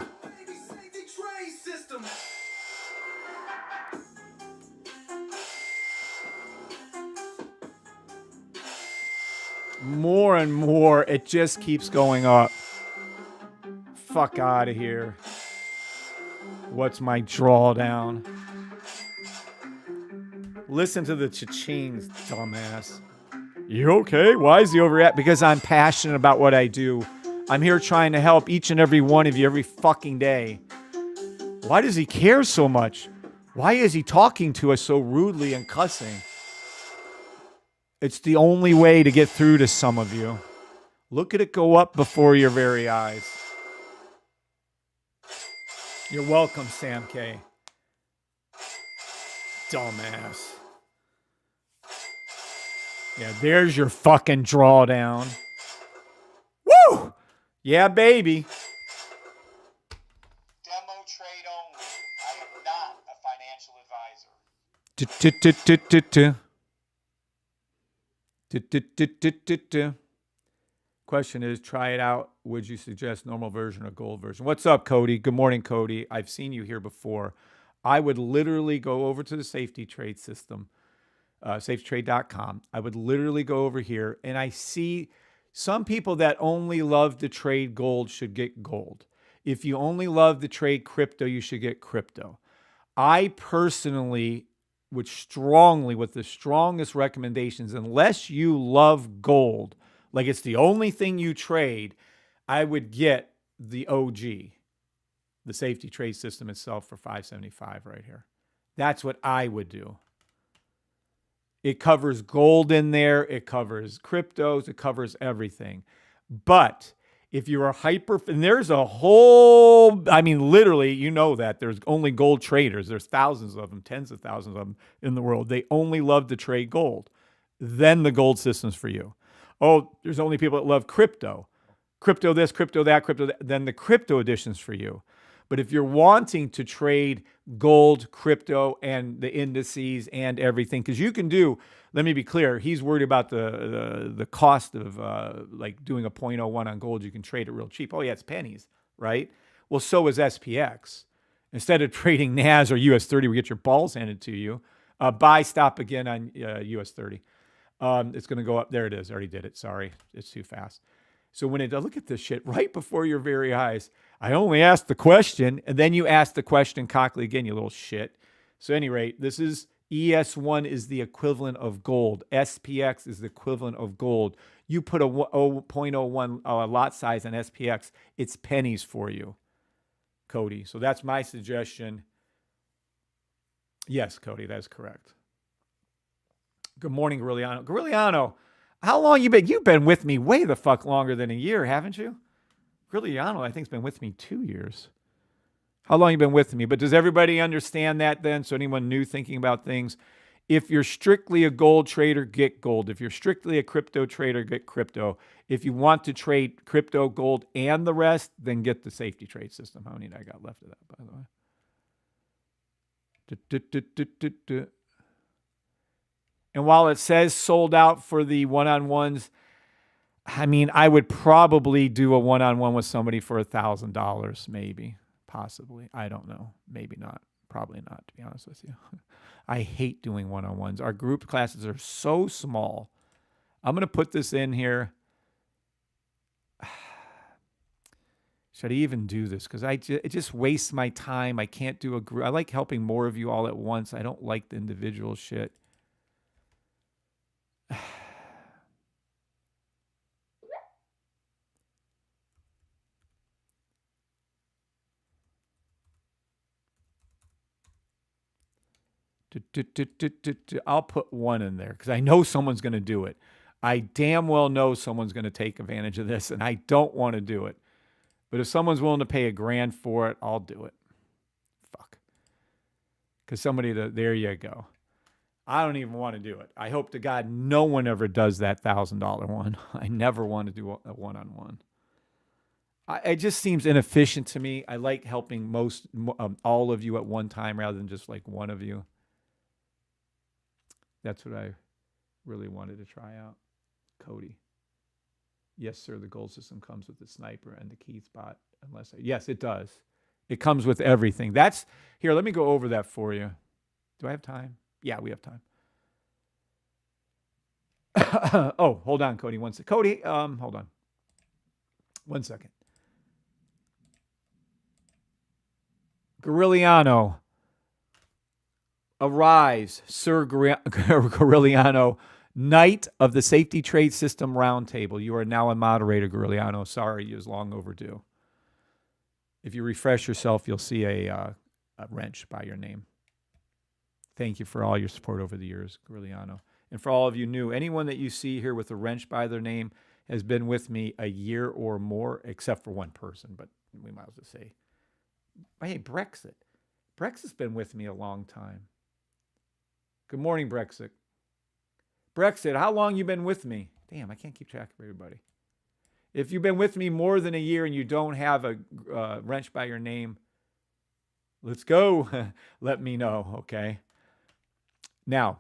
More and more, it just keeps going up. Fuck out of here. What's my drawdown? Listen to the cha-chings, dumbass. You okay? Why is he overreact? Because I'm passionate about what I do. I'm here trying to help each and every one of you every fucking day. Why does he care so much? Why is he talking to us so rudely and cussing? It's the only way to get through to some of you. Look at it go up before your very eyes. You're welcome, Sam K. Dumbass. Yeah, there's your fucking drawdown. Woo! Yeah, baby. Demo trade only. I am not a financial advisor. Question is, try it out. Would you suggest normal version or gold version? What's up, Cody? Good morning, Cody. I've seen you here before. I would literally go over to the safety trade system, safetytrade.com. I would literally go over here, and I see some people that only love to trade gold should get gold. If you only love to trade crypto, you should get crypto. I personally would strongly, with the strongest recommendations, unless you love gold, like it's the only thing you trade, I would get the OG, the safety trade system itself for $575 right here. That's what I would do. It covers gold in there. It covers cryptos. It covers everything. But if you're a and there's a whole, I mean, literally, you know that there's only gold traders. There's thousands of them, tens of thousands of them in the world. They only love to trade gold. Then the gold system's for you. Oh, there's only people that love crypto. Crypto this, crypto that, crypto that. Then the crypto edition's for you. But if you're wanting to trade gold, crypto, and the indices and everything, because you can do, let me be clear, he's worried about the cost of like doing a 0.01 on gold. You can trade it real cheap. Oh yeah, it's pennies, right? Well, so is SPX. Instead of trading NAS or US 30, we get your balls handed to you. Buy, stop again on US 30. It's going to go up. There it is. I already did it. Sorry. It's too fast. So when it look at this shit right before your very eyes, I only asked the question, and then you ask the question cockily again, you little shit. So at any rate, this is ES1 is the equivalent of gold. SPX is the equivalent of gold. You put a 0.01 lot size on SPX, it's pennies for you, Cody. So that's my suggestion. Yes, Cody, that is correct. Good morning, Goriliano. Goriliano, how long you been? You've been with me way the fuck longer than a year, haven't you? Goriliano, I think, has been with me 2 years. How long you been with me? But does everybody understand that then? So anyone new thinking about things, if you're strictly a gold trader, get gold. If you're strictly a crypto trader, get crypto. If you want to trade crypto, gold, and the rest, then get the safety trade system. How many I got left of that, by the way? And while it says sold out for the one-on-ones, I mean, I would probably do a one-on-one with somebody for $1,000, maybe, possibly. I don't know. Maybe not. Probably not, to be honest with you. I hate doing one-on-ones. Our group classes are so small. I'm going to put this in here. Should I even do this? Because it just wastes my time. I can't do a group. I like helping more of you all at once. I don't like the individual shit. I'll put one in there because I know someone's going to do it. I damn well know someone's going to take advantage of this, and I don't want to do it. But if someone's willing to pay $1,000 for it, I'll do it. Fuck. Because there you go. I don't even want to do it. I hope to God no one ever does that $1,000 one. I never want to do a one-on-one. It just seems inefficient to me. I like helping all of you at one time rather than just like one of you. That's what I really wanted to try out. Cody. Yes, sir. The gold system comes with the sniper and the key spot. Yes, it does. It comes with everything. Here, let me go over that for you. Do I have time? Yeah, we have time. Oh, hold on, Cody. One second. Cody, hold on. 1 second. Goriliano. Arise, Sir Goriliano, Knight of the Safety Trade System Roundtable. You are now a moderator, Goriliano. Sorry, you was long overdue. If you refresh yourself, you'll see a wrench by your name. Thank you for all your support over the years, Goriliano. And for all of you new, anyone that you see here with a wrench by their name has been with me a year or more, except for one person, but we might as well say, hey, Brexit. Brexit's been with me a long time. Good morning, Brexit. Brexit, how long you been with me? Damn, I can't keep track of everybody. If you've been with me more than a year and you don't have a wrench by your name, let's go. Let me know, okay? Now,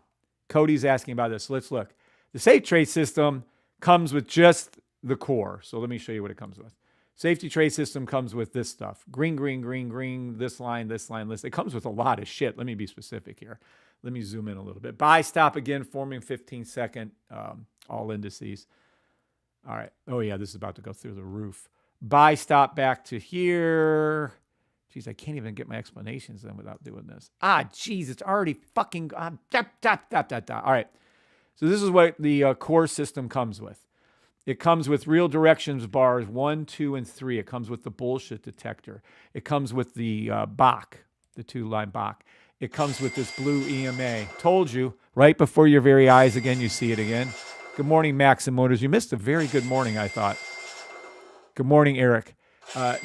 Cody's asking about this. Let's look. The safe trade system comes with just the core. So let me show you what it comes with. Safety trade system comes with this stuff. Green, green, green, green, this line, this. It comes with a lot of shit. Let me be specific here. Let me zoom in a little bit. Buy, stop again, forming 15-second, all indices. All right. Oh, yeah, this is about to go through the roof. Buy, stop back to here. Jeez, I can't even get my explanations in without doing this. Jeez, it's already fucking... All right. So this is what the core system comes with. It comes with real directions bars 1, 2, and 3. It comes with the bullshit detector. It comes with the Bach, the 2-line Bach. It comes with this blue EMA. Told you, right before your very eyes again, you see it again. Good morning, Maxim Motors. You missed a very good morning, I thought. Good morning, Eric.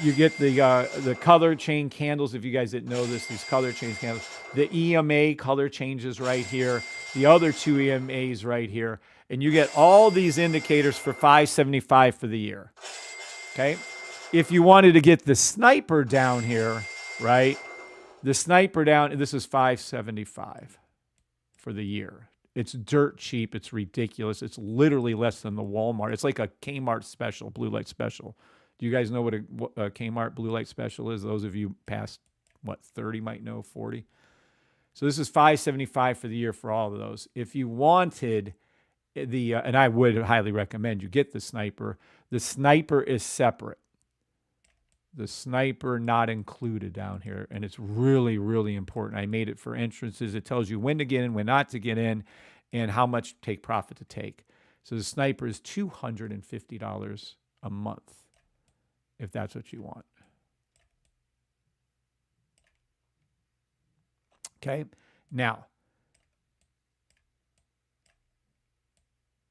You get the color chain candles. If you guys didn't know this, these color chain candles. The EMA color changes right here. The other 2 EMAs right here. And you get all these indicators for $575 for the year. Okay? If you wanted to get the sniper down here, right? The sniper down, this is $575 for the year. It's dirt cheap. It's ridiculous. It's literally less than the Walmart. It's like a Kmart special, blue light special. Do you guys know what a Kmart blue light special is? Those of you past, 30 might know, 40. So this is $575 for the year for all of those. If you wanted the, and I would highly recommend you get the sniper. The sniper is separate. The sniper not included down here. And it's really, really important. I made it for entrances. It tells you when to get in, when not to get in, and how much take profit to take. So the sniper is $250 a month, if that's what you want. Okay. Now,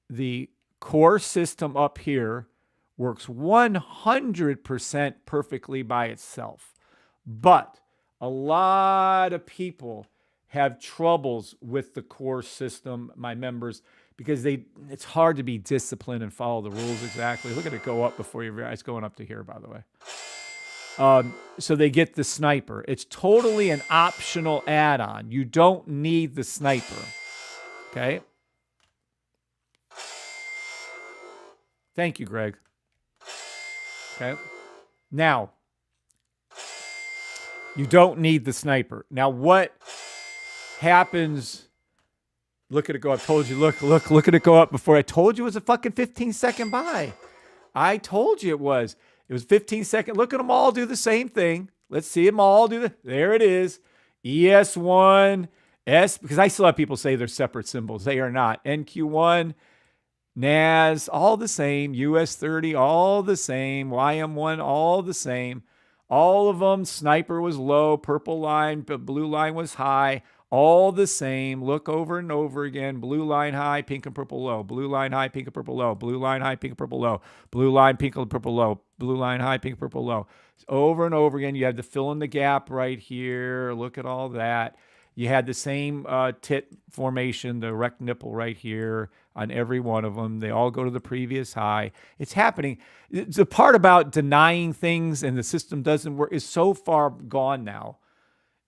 the core system up here works 100% perfectly by itself. But a lot of people have troubles with the core system, my members, because it's hard to be disciplined and follow the rules exactly. Look at it go up before your eyes. It's going up to here, by the way. So they get the sniper. It's totally an optional add-on. You don't need the sniper. Okay? Thank you, Greg. Okay. Now, you don't need the sniper. Now, what happens? Look at it go up. I told you, look at it go up before. I told you it was a fucking 15-second buy. I told you it was. It was 15 seconds. Look at them all do the same thing. Let's see them all do there it is. ES1, S, because I still have people say they're separate symbols. They are not. NQ1, NAS, all the same. US30, all the same. YM1, all the same. All of them. Sniper was low. Purple line, but blue line was high. All the same. Look over and over again. Blue line high, pink and purple low. Blue line high, pink and purple low. Blue line high, pink and purple low. Blue line, pink and purple low. Blue line high, pink and purple low. Over and over again. You had to fill in the gap right here. Look at all that. You had the same tit formation, the erect nipple right here on every one of them. They all go to the previous high. It's happening. The part about denying things and the system doesn't work is so far gone now.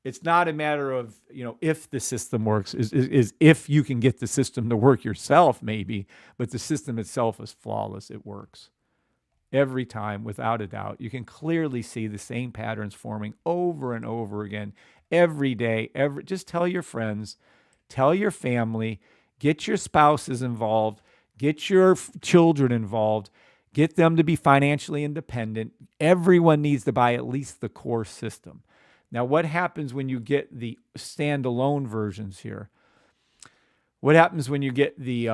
It's not a matter of, if the system works, is if you can get the system to work yourself, maybe, but the system itself is flawless. It works every time, without a doubt. You can clearly see the same patterns forming over and over again, every day. Just tell your friends, tell your family, get your spouses involved, get your children involved, get them to be financially independent. Everyone needs to buy at least the core system. Now, what happens when you get the standalone versions here? What happens when you get the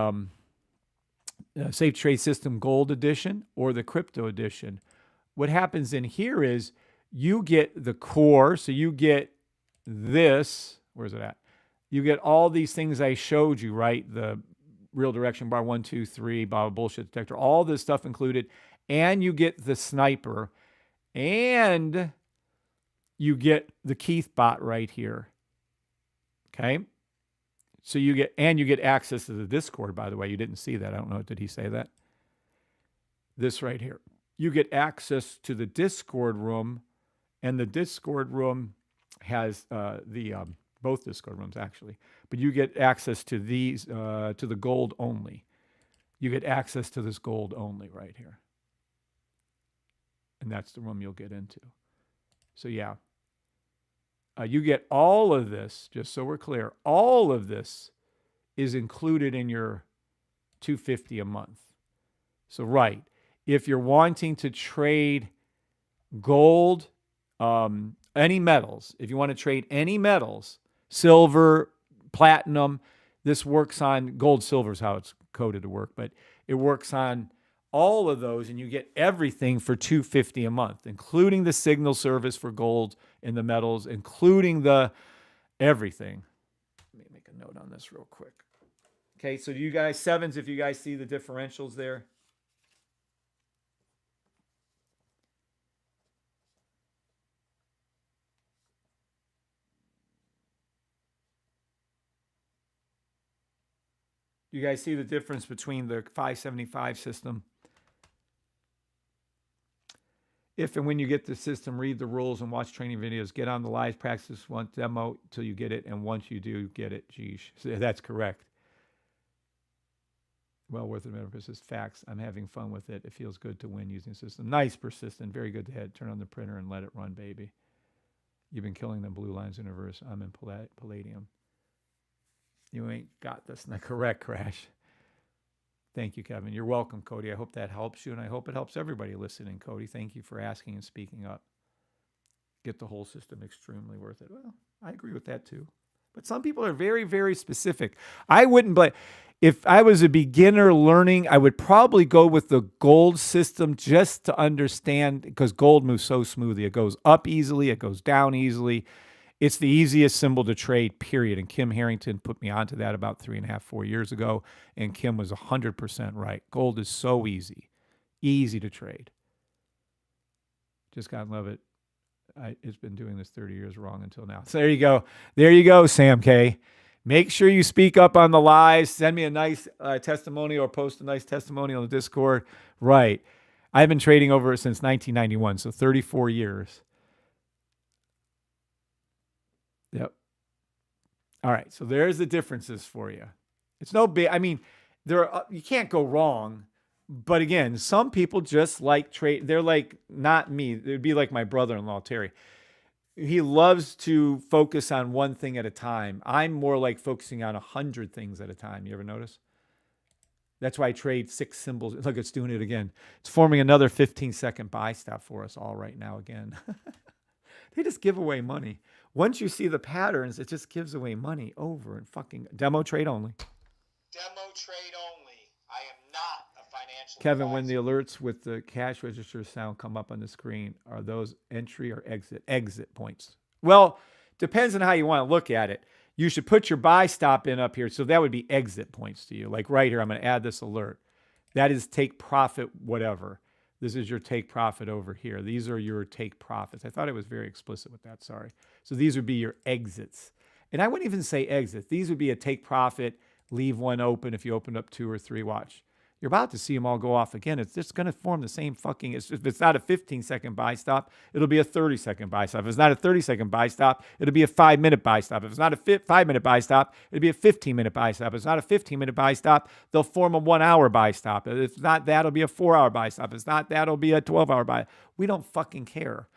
Safe Trade System Gold Edition or the Crypto Edition? What happens in here is you get the core, so you get this. Where's it at? You get all these things I showed you, right? The real direction bar, 1, 2, 3, blah, bullshit detector, all this stuff included. And you get the sniper. And you get the Keith bot right here. Okay? So you get access to the Discord, by the way. You didn't see that. I don't know. Did he say that? This right here. You get access to the Discord room, and the Discord room has both Discord rooms actually, but you get access to these, to the gold only. You get access to this gold only right here. And that's the room you'll get into. So yeah, you get all of this, just so we're clear, all of this is included in your $250 a month. So right, if you're wanting to trade gold, any metals, if you want to trade any metals, silver, platinum, this works on gold, silver is how it's coded to work, but it works on all of those, and you get everything for $250 a month, including the signal service for gold and the metals, including the everything. Let me make a note on this real quick. Okay, so do you guys, sevens, if you guys see the differentials there? You guys see the difference between the 575 system? If and when you get the system, read the rules and watch training videos. Get on the live practice one demo till you get it, and once you do get it, geez, so that's correct. Well worth it, emphasis. Facts. I'm having fun with it. It feels good to win using the system. Nice, persistent. Very good to head. Turn on the printer and let it run, baby. You've been killing the blue lines universe. I'm in Palladium. You ain't got this. Not correct, Crash. Thank you, Kevin. You're welcome, Cody. I hope that helps you, and I hope it helps everybody listening, Cody. Thank you for asking and speaking up. Get the whole system extremely worth it. Well, I agree with that too. But some people are very, very specific. I wouldn't, but if I was a beginner learning, I would probably go with the gold system just to understand, because gold moves so smoothly. It goes up easily. It goes down easily. It's the easiest symbol to trade, period. And Kim Harrington put me onto that about 3.5, 4 years ago. And Kim was 100% right. Gold is so easy. Easy to trade. Just gotta love it. It's been doing this 30 years wrong until now. So there you go. There you go, Sam K. Make sure you speak up on the lives. Send me a nice testimonial or post a nice testimonial on the Discord. Right. I've been trading over since 1991, so 34 years. Yep. All right. So there's the differences for you. It's no big. I mean, you can't go wrong. But again, some people just like trade. They're like, not me. It'd be like my brother-in-law, Terry. He loves to focus on one thing at a time. I'm more like focusing on 100 things at a time. You ever notice? That's why I trade 6 symbols. Look, it's doing it again. It's forming another 15-second buy stop for us all right now again. They just give away money. Once you see the patterns, it just gives away money over and fucking demo trade only. Demo trade only. I am not a financial Kevin, when advisor. the alerts with the cash register sound come up on the screen, are those entry or exit points? Well, depends on how you want to look at it. You should put your buy stop in up here. So that would be exit points to you. Like right here, I'm going to add this alert. That is take profit, whatever. This is your take profit over here. These are your take profits. I thought it was very explicit with that. Sorry. So these would be your exits. And I wouldn't even say exit. These would be a take profit, leave one open if you opened up 2 or 3. Watch. You're about to see them all go off again. It's just going to form the same fucking, if it's not a 15-second buy stop, it'll be a 30-second buy stop. If it's not a 30-second buy stop, it'll be a 5-minute buy stop. If it's not a 5-minute buy stop, it'll be a 15-minute buy stop. If it's not a 15-minute buy stop, they'll form a 1-hour buy stop. If it's not that, it'll be a 4-hour buy stop. If it's not that, it'll be a 12-hour buy. We don't fucking care.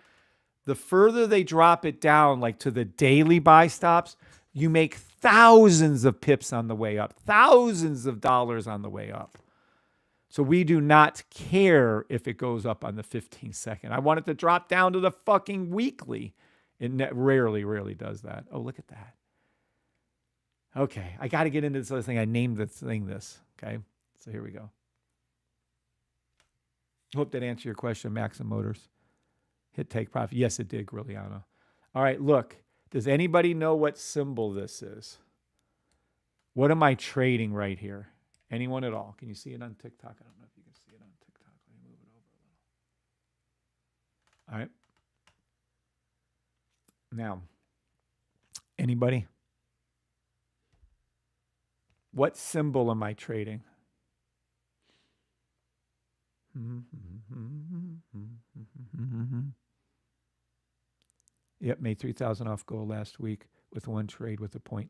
The further they drop it down, like to the daily buy stops, you make thousands of pips on the way up, thousands of dollars on the way up. So we do not care if it goes up on the 15-second. I want it to drop down to the fucking weekly. It rarely does that. Oh, look at that. Okay, I got to get into this other thing. I named the thing this. Okay, so here we go. Hope that answered your question, Maxim Motors. Hit take profit. Yes, it did, Grilliano. All right, look. Does anybody know what symbol this is? What am I trading right here? Anyone at all? Can you see it on TikTok? I don't know if you can see it on TikTok. Let me move it over a little. All right. Now, anybody? What symbol am I trading? Yep, made 3,000 off gold last week with one trade with a 0.2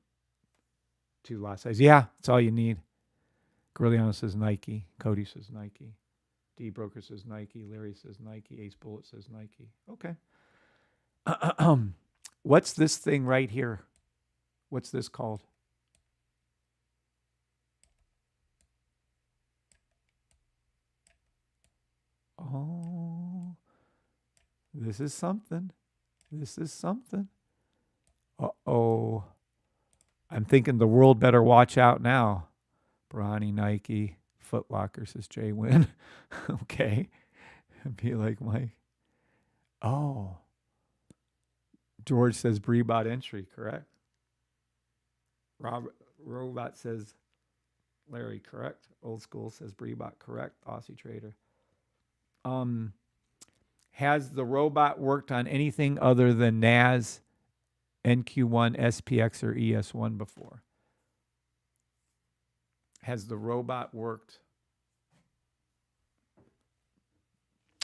lot size. Yeah, that's all you need. Grilliano says Nike. Cody says Nike. D Broker says Nike. Larry says Nike. Ace Bullet says Nike. Okay. What's this thing right here? What's this called? Oh, this is something. This is something. Uh-oh. I'm thinking the world better watch out now. Bronny, Nike, Foot Locker, says Jay Wynn. Okay. Be like Mike. Oh. George says Breebot entry, correct? Robot says Larry, correct? Old School says Breebot, correct? Aussie Trader. Has the robot worked on anything other than NAS, NQ1, SPX, or ES1 before? Has the robot worked?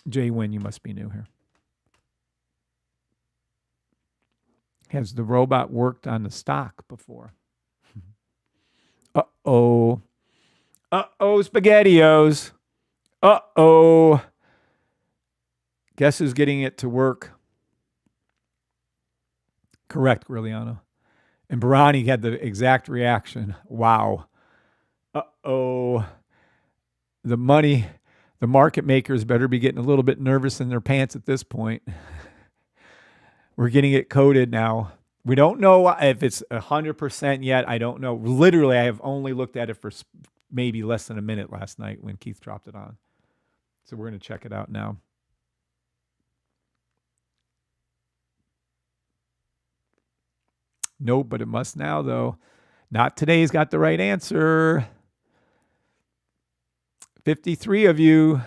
Jay Wynn, you must be new here. Has the robot worked on the stock before? Uh-oh. Uh-oh, SpaghettiOs. Uh-oh. Guess who's getting it to work? Correct, Grilliano. And Barani had the exact reaction. Wow. Uh-oh. The market makers better be getting a little bit nervous in their pants at this point. We're getting it coded now. We don't know if it's 100% yet. I don't know. Literally, I have only looked at it for maybe less than a minute last night when Keith dropped it on. So we're going to check it out now. Nope, but it must now, though. Not today's got the right answer. 53 of you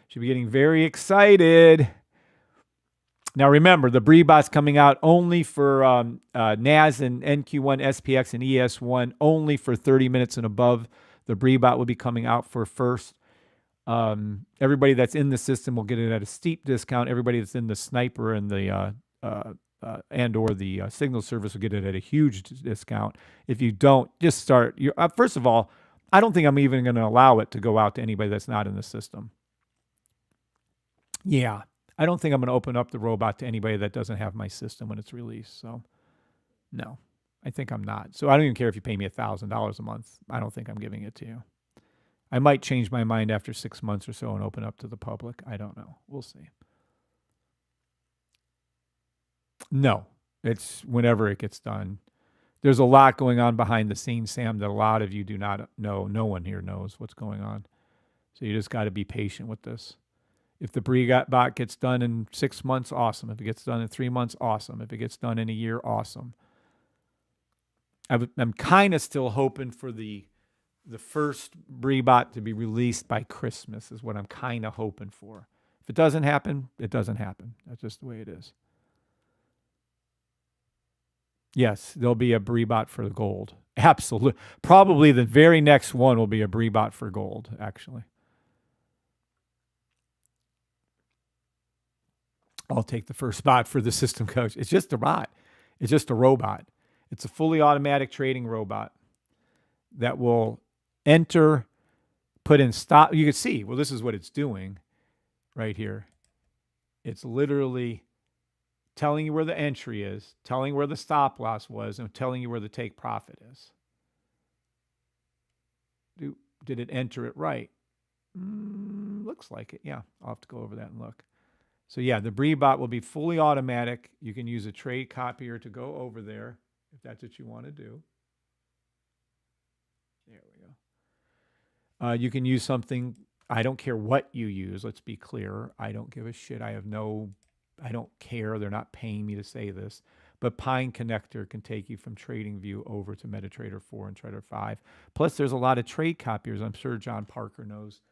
should be getting very excited. Now, remember, the Breebot's coming out only for NAS and NQ1, SPX, and ES1, only for 30 minutes and above. The Breebot will be coming out for first. Everybody that's in the system will get it at a steep discount. Everybody that's in the Sniper and the and/or the Signal service will get it at a huge discount. If you don't, just start. First of all, I don't think I'm even going to allow it to go out to anybody that's not in the system. Yeah, I don't think I'm going to open up the robot to anybody that doesn't have my system when it's released. So, no, I think I'm not. So I don't even care if you pay me $1,000 a month. I don't think I'm giving it to you. I might change my mind after 6 months or so and open up to the public. I don't know. We'll see. No, it's whenever it gets done. There's a lot going on behind the scenes, Sam, that a lot of you do not know. No one here knows what's going on. So you just got to be patient with this. If the Breebot gets done in 6 months, awesome. If it gets done in 3 months, awesome. If it gets done in a year, awesome. I'm kind of still hoping for the first Breebot to be released by Christmas is what I'm kind of hoping for. If it doesn't happen, it doesn't happen. That's just the way it is. Yes, there'll be a Breebot for the gold. Absolutely. Probably the very next one will be a Breebot for gold, actually. I'll take the first spot for the system coach. It's just a bot. It's just a robot. It's a fully automatic trading robot that will enter, put in stop. You can see, well, this is what it's doing right here. It's literally telling you where the entry is, telling where the stop loss was, and telling you where the take profit is. Did it enter it right? Looks like it. Yeah, I'll have to go over that and look. So yeah, the Breebot will be fully automatic. You can use a trade copier to go over there if that's what you want to do. There we go. You can use something. I don't care what you use. Let's be clear. I don't give a shit. I don't care. They're not paying me to say this. But Pine Connector can take you from TradingView over to MetaTrader 4 and Trader 5. Plus, there's a lot of trade copiers. I'm sure John Parker knows.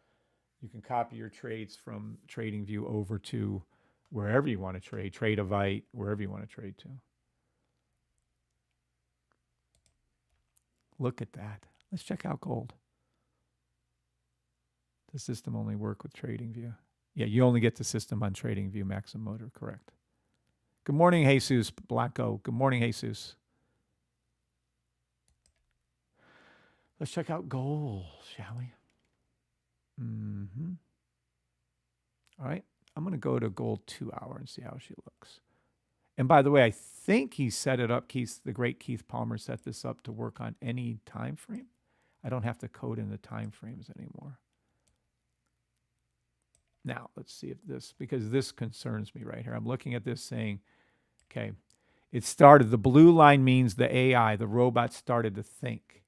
You can copy your trades from TradingView over to wherever you want to trade. TradeVite, wherever you want to trade to. Look at that. Let's check out gold. The system only work with TradingView. Yeah, you only get the system on TradingView Maxim Motor, correct. Good morning, Jesus Blanco. Good morning, Jesus. Let's check out gold, shall we? All right. I'm going to go to gold 2 hour and see how she looks. And by the way, I think he set it up. The great Keith Palmer set this up to work on any time frame. I don't have to code in the time frames anymore. Now, let's see if because this concerns me right here. I'm looking at this saying, okay, it started. The blue line means the AI, the robot started to think.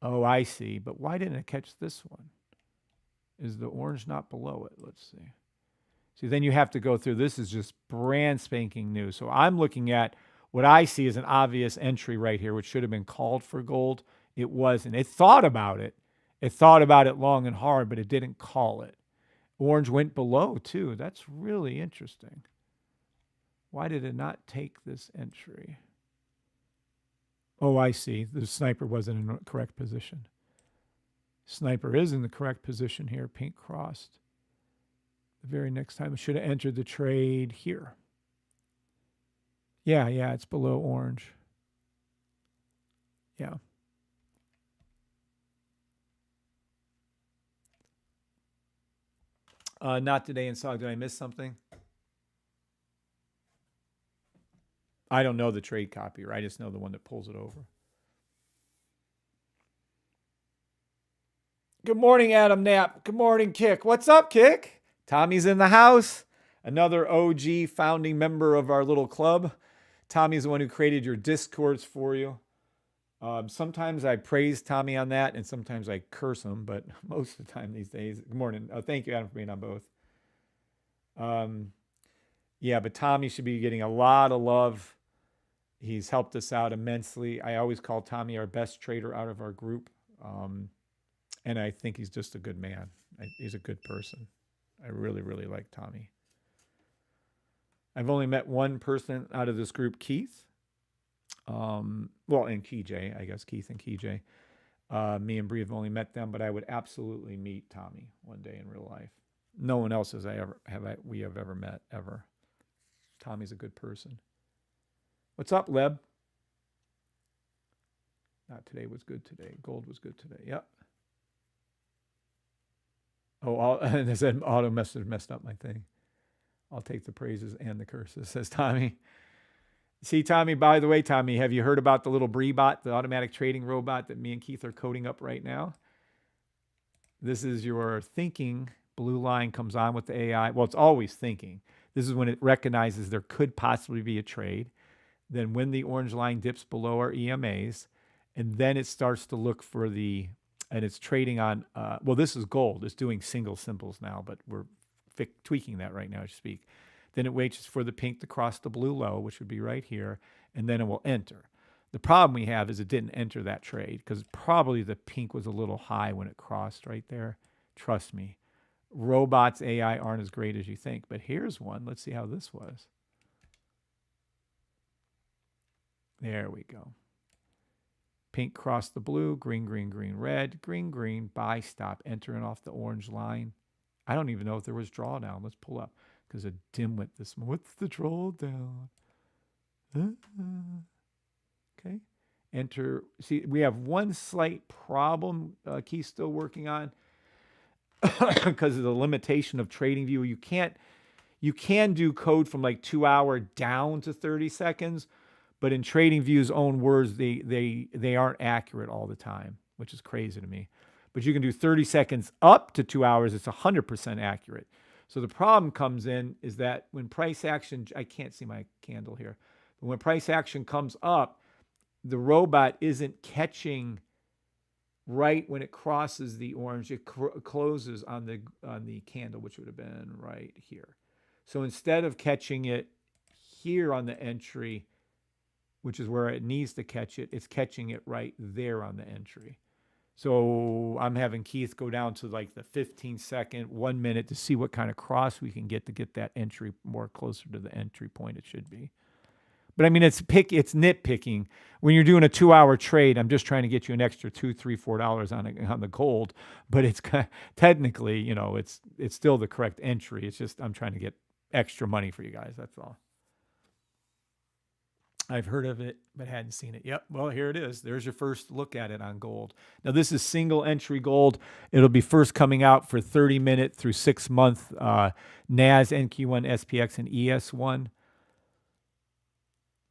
Oh, I see. But why didn't it catch this one? Is the orange not below it? Let's see. See, then you have to go through. This is just brand spanking new. So I'm looking at what I see as an obvious entry right here, which should have been called for gold. It wasn't. It thought about it. It thought about it long and hard, but it didn't call it. Orange went below too. That's really interesting. Why did it not take this entry? Oh, I see. The sniper wasn't in the correct position. Sniper is in the correct position here. Pink crossed. The very next time it should have entered the trade here. Yeah, it's below orange. Yeah. Not today in SOG. Did I miss something? I don't know the trade copier. I just know the one that pulls it over. Good morning, Adam Knapp. Good morning, Kick. What's up, Kick? Tommy's in the house. Another OG founding member of our little club. Tommy's the one who created your discords for you. Sometimes I praise Tommy on that, and sometimes I curse him, but most of the time these days. Good morning. Thank you, Adam, for being on both. Yeah, but Tommy should be getting a lot of love. He's helped us out immensely. I always call Tommy our best trader out of our group. And I think he's just a good man. He's a good person. I really, really like Tommy. I've only met one person out of this group, Keith. And KJ, I guess Keith and KJ. Me and Bree have only met them, but I would absolutely meet Tommy one day in real life. No one else we have ever met, ever. Tommy's a good person. What's up, Leb? Not today was good today. Gold was good today. Yep. Oh, and I said auto message messed up my thing. I'll take the praises and the curses, says Tommy. See, Tommy, by the way, Tommy, have you heard about the little Breebot, the automatic trading robot that me and Keith are coding up right now? This is your thinking. Blue line comes on with the AI. Well, it's always thinking. This is when it recognizes there could possibly be a trade. Then when the orange line dips below our EMAs, and then it starts to look for and it's trading on, this is gold. It's doing single symbols now, but we're tweaking that right now as you speak. Then it waits for the pink to cross the blue low, which would be right here, and then it will enter. The problem we have is it didn't enter that trade because probably the pink was a little high when it crossed right there. Trust me. Robots, AI aren't as great as you think, but here's one. Let's see how this was. There we go. Pink crossed the blue, green, green, green, red, green, green, buy, stop, entering off the orange line. I don't even know if there was drawdown. Let's pull up because a dimwit this morning. What's the drawdown? Okay. Enter. See, we have one slight problem Keith's still working on because of the limitation of TradingView. You can do code from like 2 hour down to 30 seconds. But in TradingView's own words, they aren't accurate all the time, which is crazy to me. But you can do 30 seconds up to 2 hours. It's 100% accurate. So the problem comes in is that when price action, I can't see my candle here, but when price action comes up, the robot isn't catching right when it crosses the orange. It closes on the candle, which would have been right here. So instead of catching it here on the entry, which is where it needs to catch it, it's catching it right there on the entry. So I'm having Keith go down to like the 15-second, 1 minute to see what kind of cross we can get to get that entry more closer to the entry point it should be. But I mean, it's nitpicking. When you're doing a 2 hour trade, I'm just trying to get you an extra $2, $3, $4 on the gold. But it's technically, it's still the correct entry. It's just I'm trying to get extra money for you guys. That's all. I've heard of it, but hadn't seen it. Yep. Well, here it is. There's your first look at it on gold. Now, this is single entry gold. It'll be first coming out for 30-minute through 6-month NAS, NQ1, SPX, and ES1.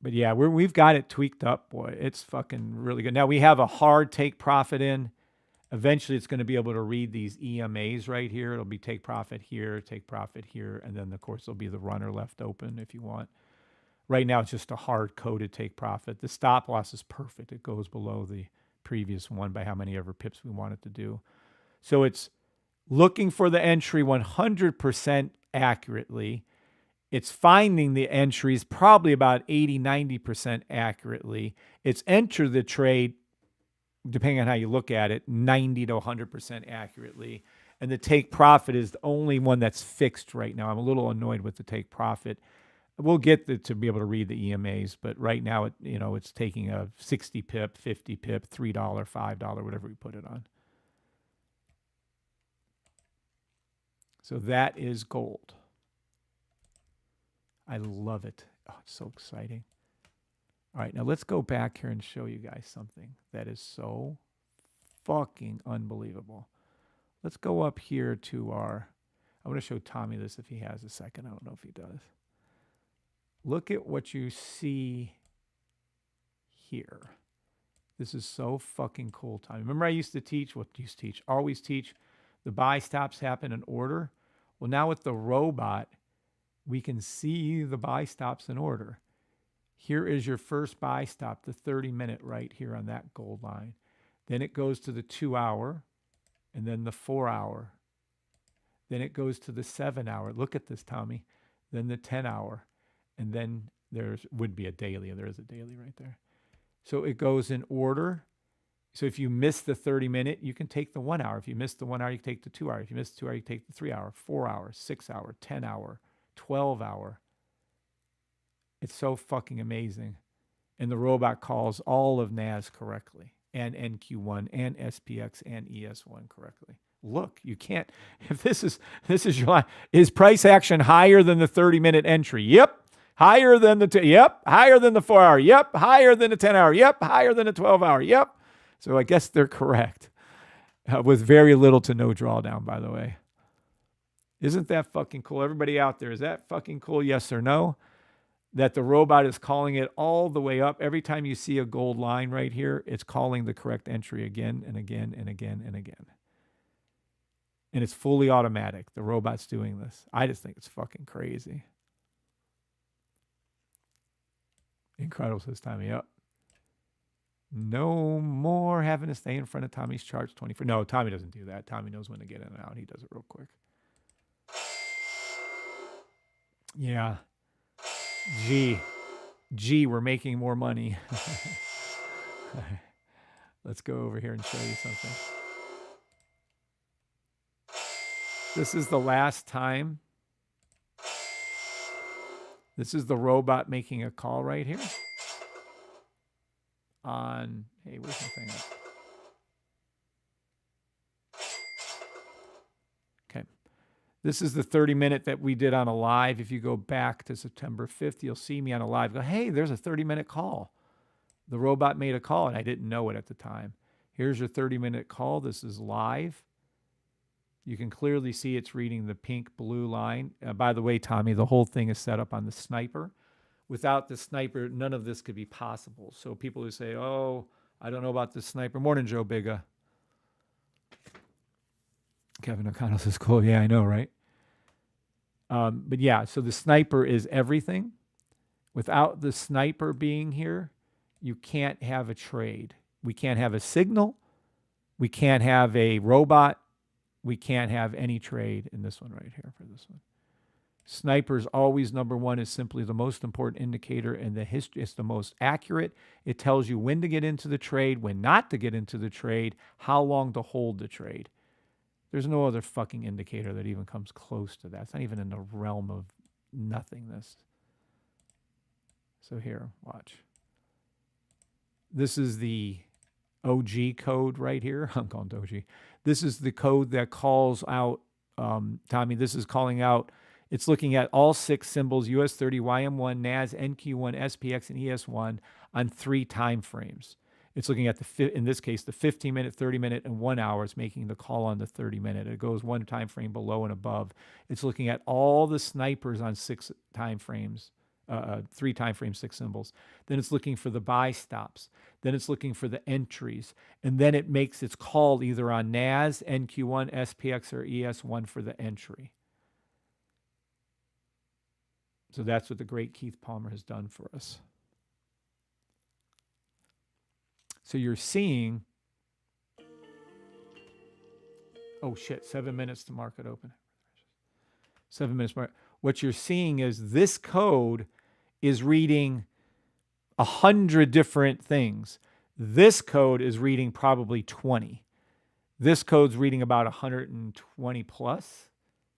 But yeah, we've got it tweaked up, boy. It's fucking really good. Now, we have a hard take profit in. Eventually, it's going to be able to read these EMAs right here. It'll be take profit here, and then, of course, there'll be the runner left open if you want. Right now, it's just a hard-coded take profit. The stop loss is perfect. It goes below the previous one by how many ever pips we want it to do. So it's looking for the entry 100% accurately. It's finding the entries probably about 80, 90% accurately. It's enter the trade, depending on how you look at it, 90 to 100% accurately. And the take profit is the only one that's fixed right now. I'm a little annoyed with the take profit. We'll get to be able to read the EMAs, but right now it's taking a 60 pip, 50 pip, $3, $5, whatever we put it on. So that is gold. I love it. Oh, it's so exciting. All right, now let's go back here and show you guys something that is so fucking unbelievable. Let's go up here to our, I'm going to show Tommy this if he has a second. I don't know if he does. Look at what you see here. This is so fucking cool, Tommy. Remember I used to teach, always teach, the buy stops happen in order. Well, now with the robot, we can see the buy stops in order. Here is your first buy stop, the 30-minute right here on that gold line. Then it goes to the 2-hour, and then the 4-hour. Then it goes to the 7-hour. Look at this, Tommy. Then the 10-hour. And then would be a daily. There is a daily right there. So it goes in order. So if you miss the 30-minute, you can take the 1 hour. If you miss the 1 hour, you can take the 2 hour. If you miss the 2 hour, you can take the 3 hour, 4 hour, 6 hour, 10 hour, 12 hour. It's so fucking amazing. And the robot calls all of NAS correctly, and NQ1 and SPX and ES1 correctly. Look, you can't, if this is your line, is price action higher than the 30-minute entry? Yep. Higher than the, higher than the 4 hour. Yep. Higher than the 10 hour. Yep. Higher than the 12 hour. Yep. So I guess they're correct. With very little to no drawdown, by the way. Isn't that fucking cool? Everybody out there, is that fucking cool? Yes or no? That the robot is calling it all the way up. Every time you see a gold line right here, it's calling the correct entry again and again and again and again. And it's fully automatic. The robot's doing this. I just think it's fucking crazy. Incredible, says Tommy. Yep. No more having to stay in front of Tommy's charts 24. No, Tommy doesn't do that. Tommy knows when to get in and out. He does it real quick. Yeah. Gee, we're making more money. Let's go over here and show you something. This is the last time. This is the robot making a call right here. On, hey, where's my thing? Okay. This is the 30-minute that we did on a live. If you go back to September 5th, you'll see me on a live. Go, hey, there's a 30-minute call. The robot made a call, and I didn't know it at the time. Here's your 30-minute call. This is live. You can clearly see it's reading the pink blue line. By the way, Tommy, the whole thing is set up on the sniper. Without the sniper, none of this could be possible. So people who say, oh, I don't know about the sniper. Morning, Joe Bigga. Kevin O'Connell says, cool. Yeah, I know, right? But yeah, so the sniper is everything. Without the sniper being here, you can't have a trade. We can't have a signal. We can't have a robot. We can't have any trade in this one right here for this one. Sniper's always number one, is simply the most important indicator in the history. It's the most accurate. It tells you when to get into the trade, when not to get into the trade, how long to hold the trade. There's no other fucking indicator that even comes close to that. It's not even in the realm of nothingness. So here, watch. This is the OG code right here. I'm calling it OG. This is the code that calls out, Tommy, this is calling out, it's looking at all 6 symbols, US30, YM1, NAS, NQ1, SPX, and ES1 on 3 time frames. It's looking at, in this case, the 15-minute, 30-minute, and 1 hour is making the call on the 30-minute. It goes 1 time frame below and above. It's looking at all the snipers on 6 time frames, 3 time frames, 6 symbols. Then it's looking for the buy stops. Then it's looking for the entries. And then it makes its call either on NAS, NQ1, SPX, or ES1 for the entry. So that's what the great Keith Palmer has done for us. So you're seeing Oh shit, 7 minutes to market open. 7 minutes market. What you're seeing is this code is reading 100 different things. This code is reading probably 20. This code's reading about 120 plus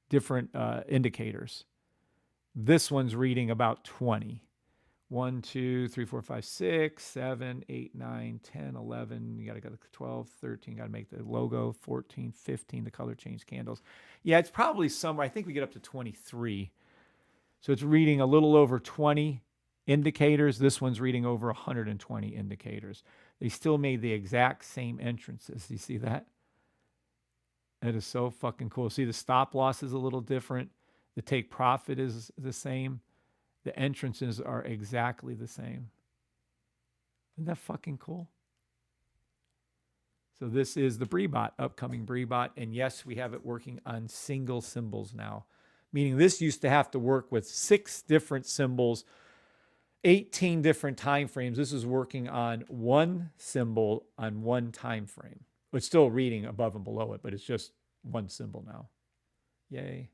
different indicators. This one's reading about 20. 1, 2, 3, 4, 5, 6, 7, 8, 9, 10, 11. You got to go to 12, 13. Got to make the logo. 14, 15. The color change candles. Yeah, it's probably somewhere. I think we get up to 23. So it's reading a little over 20 indicators. This one's reading over 120 indicators. They still made the exact same entrances. You see that? That is so fucking cool. See, the stop loss is a little different. The take profit is the same. The entrances are exactly the same. Isn't that fucking cool? So this is the Breebot, upcoming Breebot. And yes, we have it working on single symbols now. Meaning this used to have to work with 6 different symbols, 18 different time frames. This is working on one symbol on one time frame. It's still reading above and below it, but it's just one symbol now. Yay.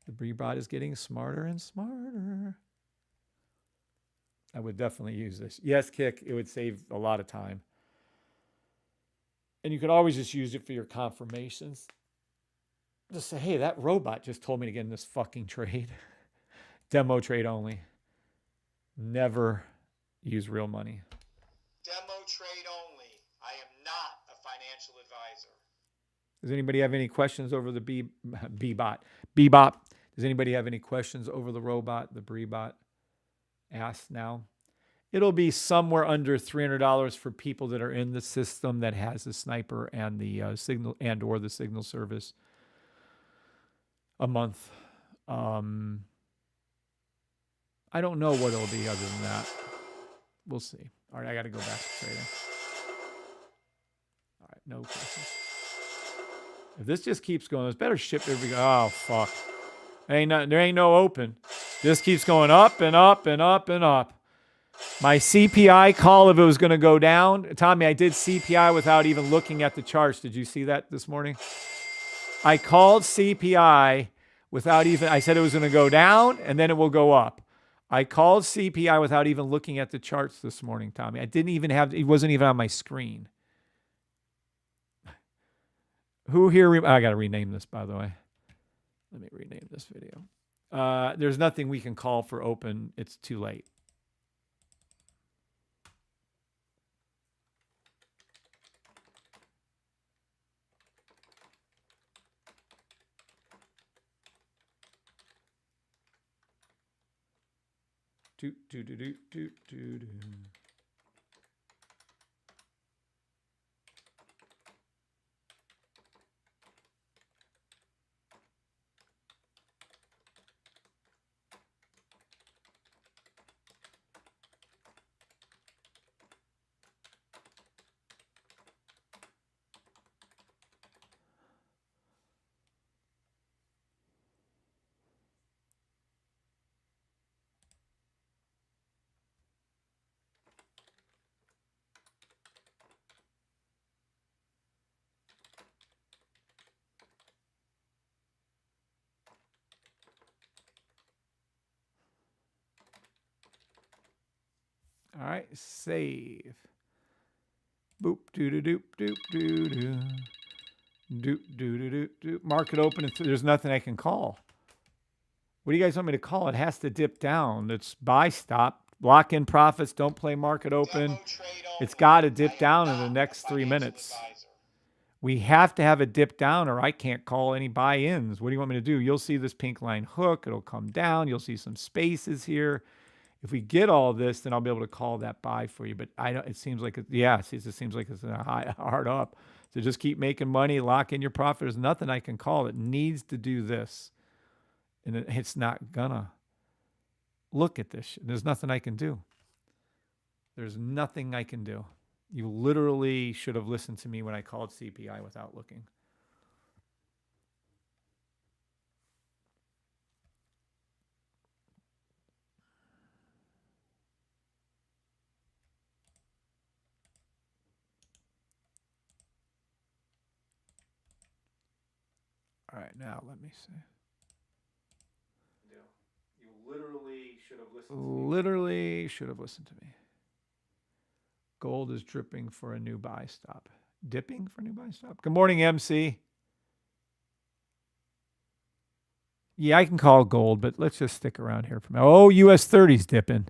The Breebot is getting smarter and smarter. I would definitely use this. Yes, Kick, it would save a lot of time. And you could always just use it for your confirmations. Just say, hey, that robot just told me to get in this fucking trade. Demo trade only. Never use real money. Demo trade only. I am not a financial advisor. Does anybody have any questions over the Bebop? Does anybody have any questions over the robot, the Breebot? Ask now. It'll be somewhere under $300 for people that are in the system that has the sniper and the signal and or the signal service a month. I don't know what it'll be other than that. We'll see. All right, I got to go back to trading. All right, no questions. If this just keeps going, there's better ship there. Oh, fuck. There ain't no open. This keeps going up and up and up and up. My CPI call, if it was going to go down, Tommy, I did CPI without even looking at the charts. Did you see that this morning? I called CPI without even, I said it was going to go down and then it will go up. I called CPI without even looking at the charts this morning, Tommy. I didn't even have, it wasn't even on my screen. Who here, I got to rename this, by the way. Let me rename this video. There's nothing we can call for open. It's too late. Do, do, do, do, do, do, do. All right, save. Boop, doo doo doop, doop, doo doo. Doop, doo doo doop, doop. Market open, there's nothing I can call. What do you guys want me to call? It has to dip down. It's buy stop. Lock in profits, don't play market open. It's got to dip down in the next 3 minutes. We have to have a dip down or I can't call any buy-ins. What do you want me to do? You'll see this pink line hook. It'll come down. You'll see some spaces here. If we get all this, then I'll be able to call that buy for you. But I don't. It seems like it seems like it's a hard up. So just keep making money, lock in your profit. There's nothing I can call. It needs to do this, and it's not gonna. Look at this. There's nothing I can do. There's nothing I can do. You literally should have listened to me when I called CPI without looking. right, now let me see. You literally should have listened to me. Literally should have listened to me. Gold is dripping for a new buy stop. Dipping for a new buy stop? Good morning, MC. Yeah, I can call gold, but let's just stick around here for a minute. Oh, US 30's dipping.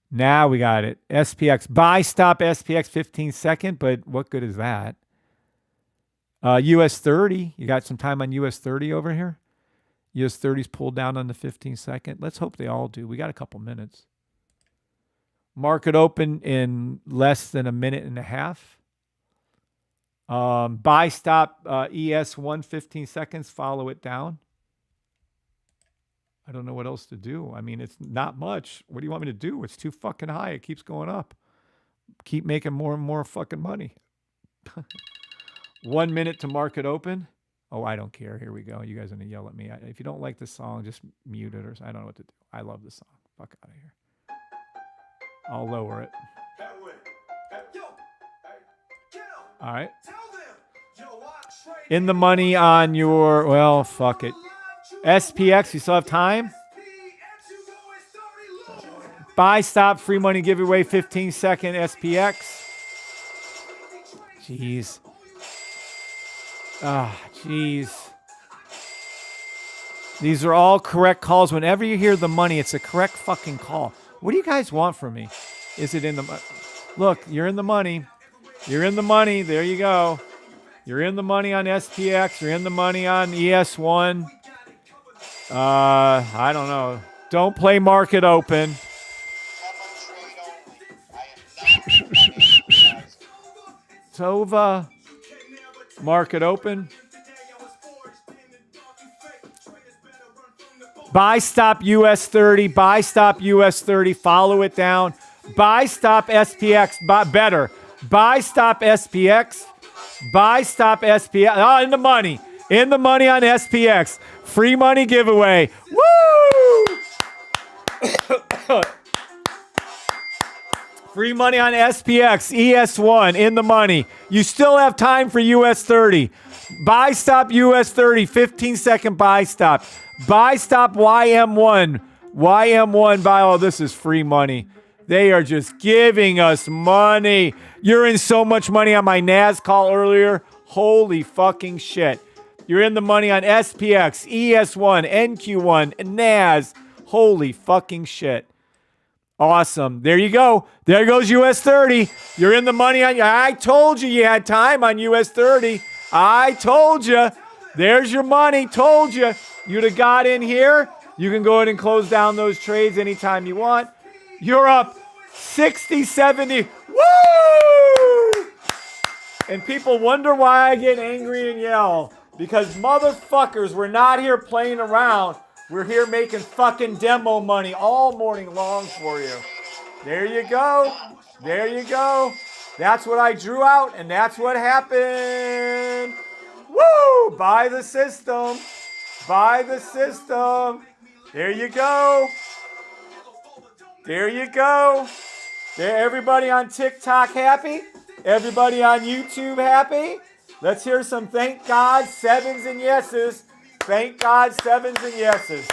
Now we got it. SPX. Buy stop SPX 15-second, but what good is that? US 30. You got some time on US 30 over here? US 30's pulled down on the 15-second. Let's hope they all do. We got a couple minutes. Market open in less than a minute and a half. Buy stop ES1 15 seconds. Follow it down. I don't know what else to do. I mean, it's not much. What do you want me to do? It's too fucking high. It keeps going up. Keep making more and more fucking money. 1 minute to market open. Oh, I don't care. Here we go. You guys are going to yell at me. If you don't like the song, just mute it or I don't know what to do. I love the song. Fuck out of here. I'll lower it. All right. In the money on your, well, fuck it. SPX, you still have time? Buy, stop, free money giveaway, 15-second SPX. Jeez. Ah, jeez. These are all correct calls. Whenever you hear the money, it's a correct fucking call. What do you guys want from me? Is it in the... Look, you're in the money. You're in the money. There you go. You're in the money on SPX. You're in the money on ES1. I don't know. Don't play market open. Tova. Market open. Buy stop US 30. Buy stop US 30. Follow it down. Buy stop SPX. Better. Buy stop SPX. Buy stop SPX. Oh, in the money. In the money on SPX. Free money giveaway. Woo! Free money on SPX. ES1 in the money. You still have time for US 30. Buy stop US 30. 15-second buy stop. Buy stop YM1. YM1 buy. Oh, this is free money. They are just giving us money. You're in so much money on my NAS call earlier. Holy fucking shit. You're in the money on SPX, ES1, NQ1, NAS. Holy fucking shit. Awesome. There you go. There goes US 30. You're in the money on... I told you you had time on US 30. I told you. There's your money. Told you. You'd have got in here. You can go ahead and close down those trades anytime you want. You're up 60, 70. Woo! And people wonder why I get angry and yell. Because motherfuckers, we're not here playing around. We're here making fucking demo money all morning long for you. There you go. There you go. That's what I drew out, and that's what happened. Woo! Buy the system. Buy the system. There you go. There you go. There, everybody on TikTok happy? Everybody on YouTube happy? Let's hear some thank God, sevens and yeses. Thank God, sevens and yeses.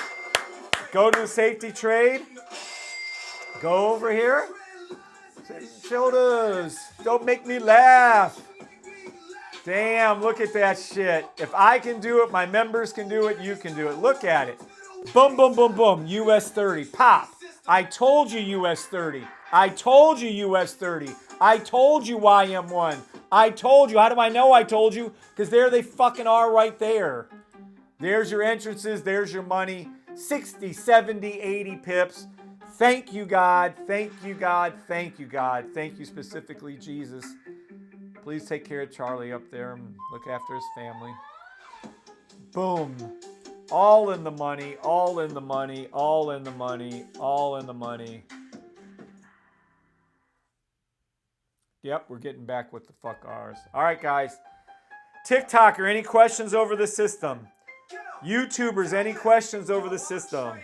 Go to the safety trade. Go over here. Shoulders. Don't make me laugh. Damn, look at that shit. If I can do it, my members can do it, you can do it. Look at it. Boom, boom, boom, boom. US 30. Pop. I told you US 30. I told you US 30. I told you YM1. I told you. How do I know I told you? Because there they fucking are right there. There's your entrances. There's your money. 60, 70, 80 pips. Thank you, God. Thank you, God. Thank you, God. Thank you specifically, Jesus. Please take care of Charlie up there and look after his family. Boom. All in the money. All in the money. All in the money. All in the money. Yep, we're getting back with the fuck ours. All right, guys. TikToker, any questions over the system? YouTubers, any questions over the system?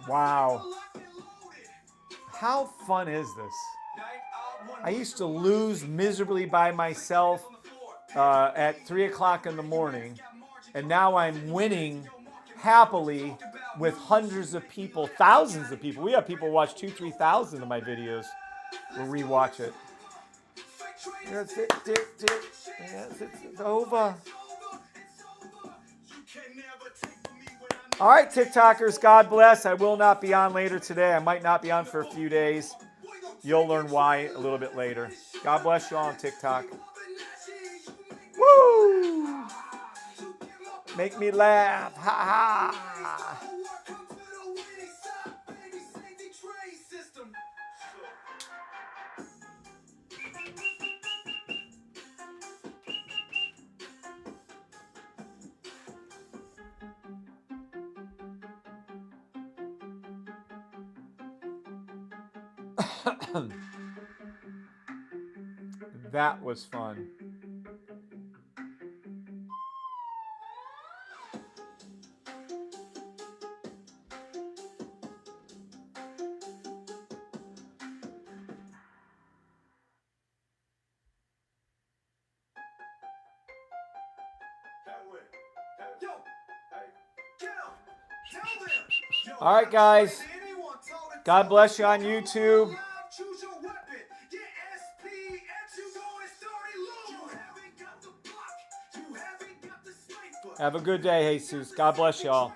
Wow. How fun is this? I used to lose miserably by myself at 3 o'clock in the morning, and now I'm winning happily with hundreds of people, thousands of people. We have people watch 2,000, 3,000 of my videos. We'll rewatch it. That's it. Yes, it's over. All right, TikTokers, God bless. I will not be on later today. I might not be on for a few days. You'll learn why a little bit later. God bless you all on TikTok. Woo! Make me laugh. Ha ha. That was fun. All right, guys. God bless you on YouTube. Have a good day, Jesus. God bless y'all.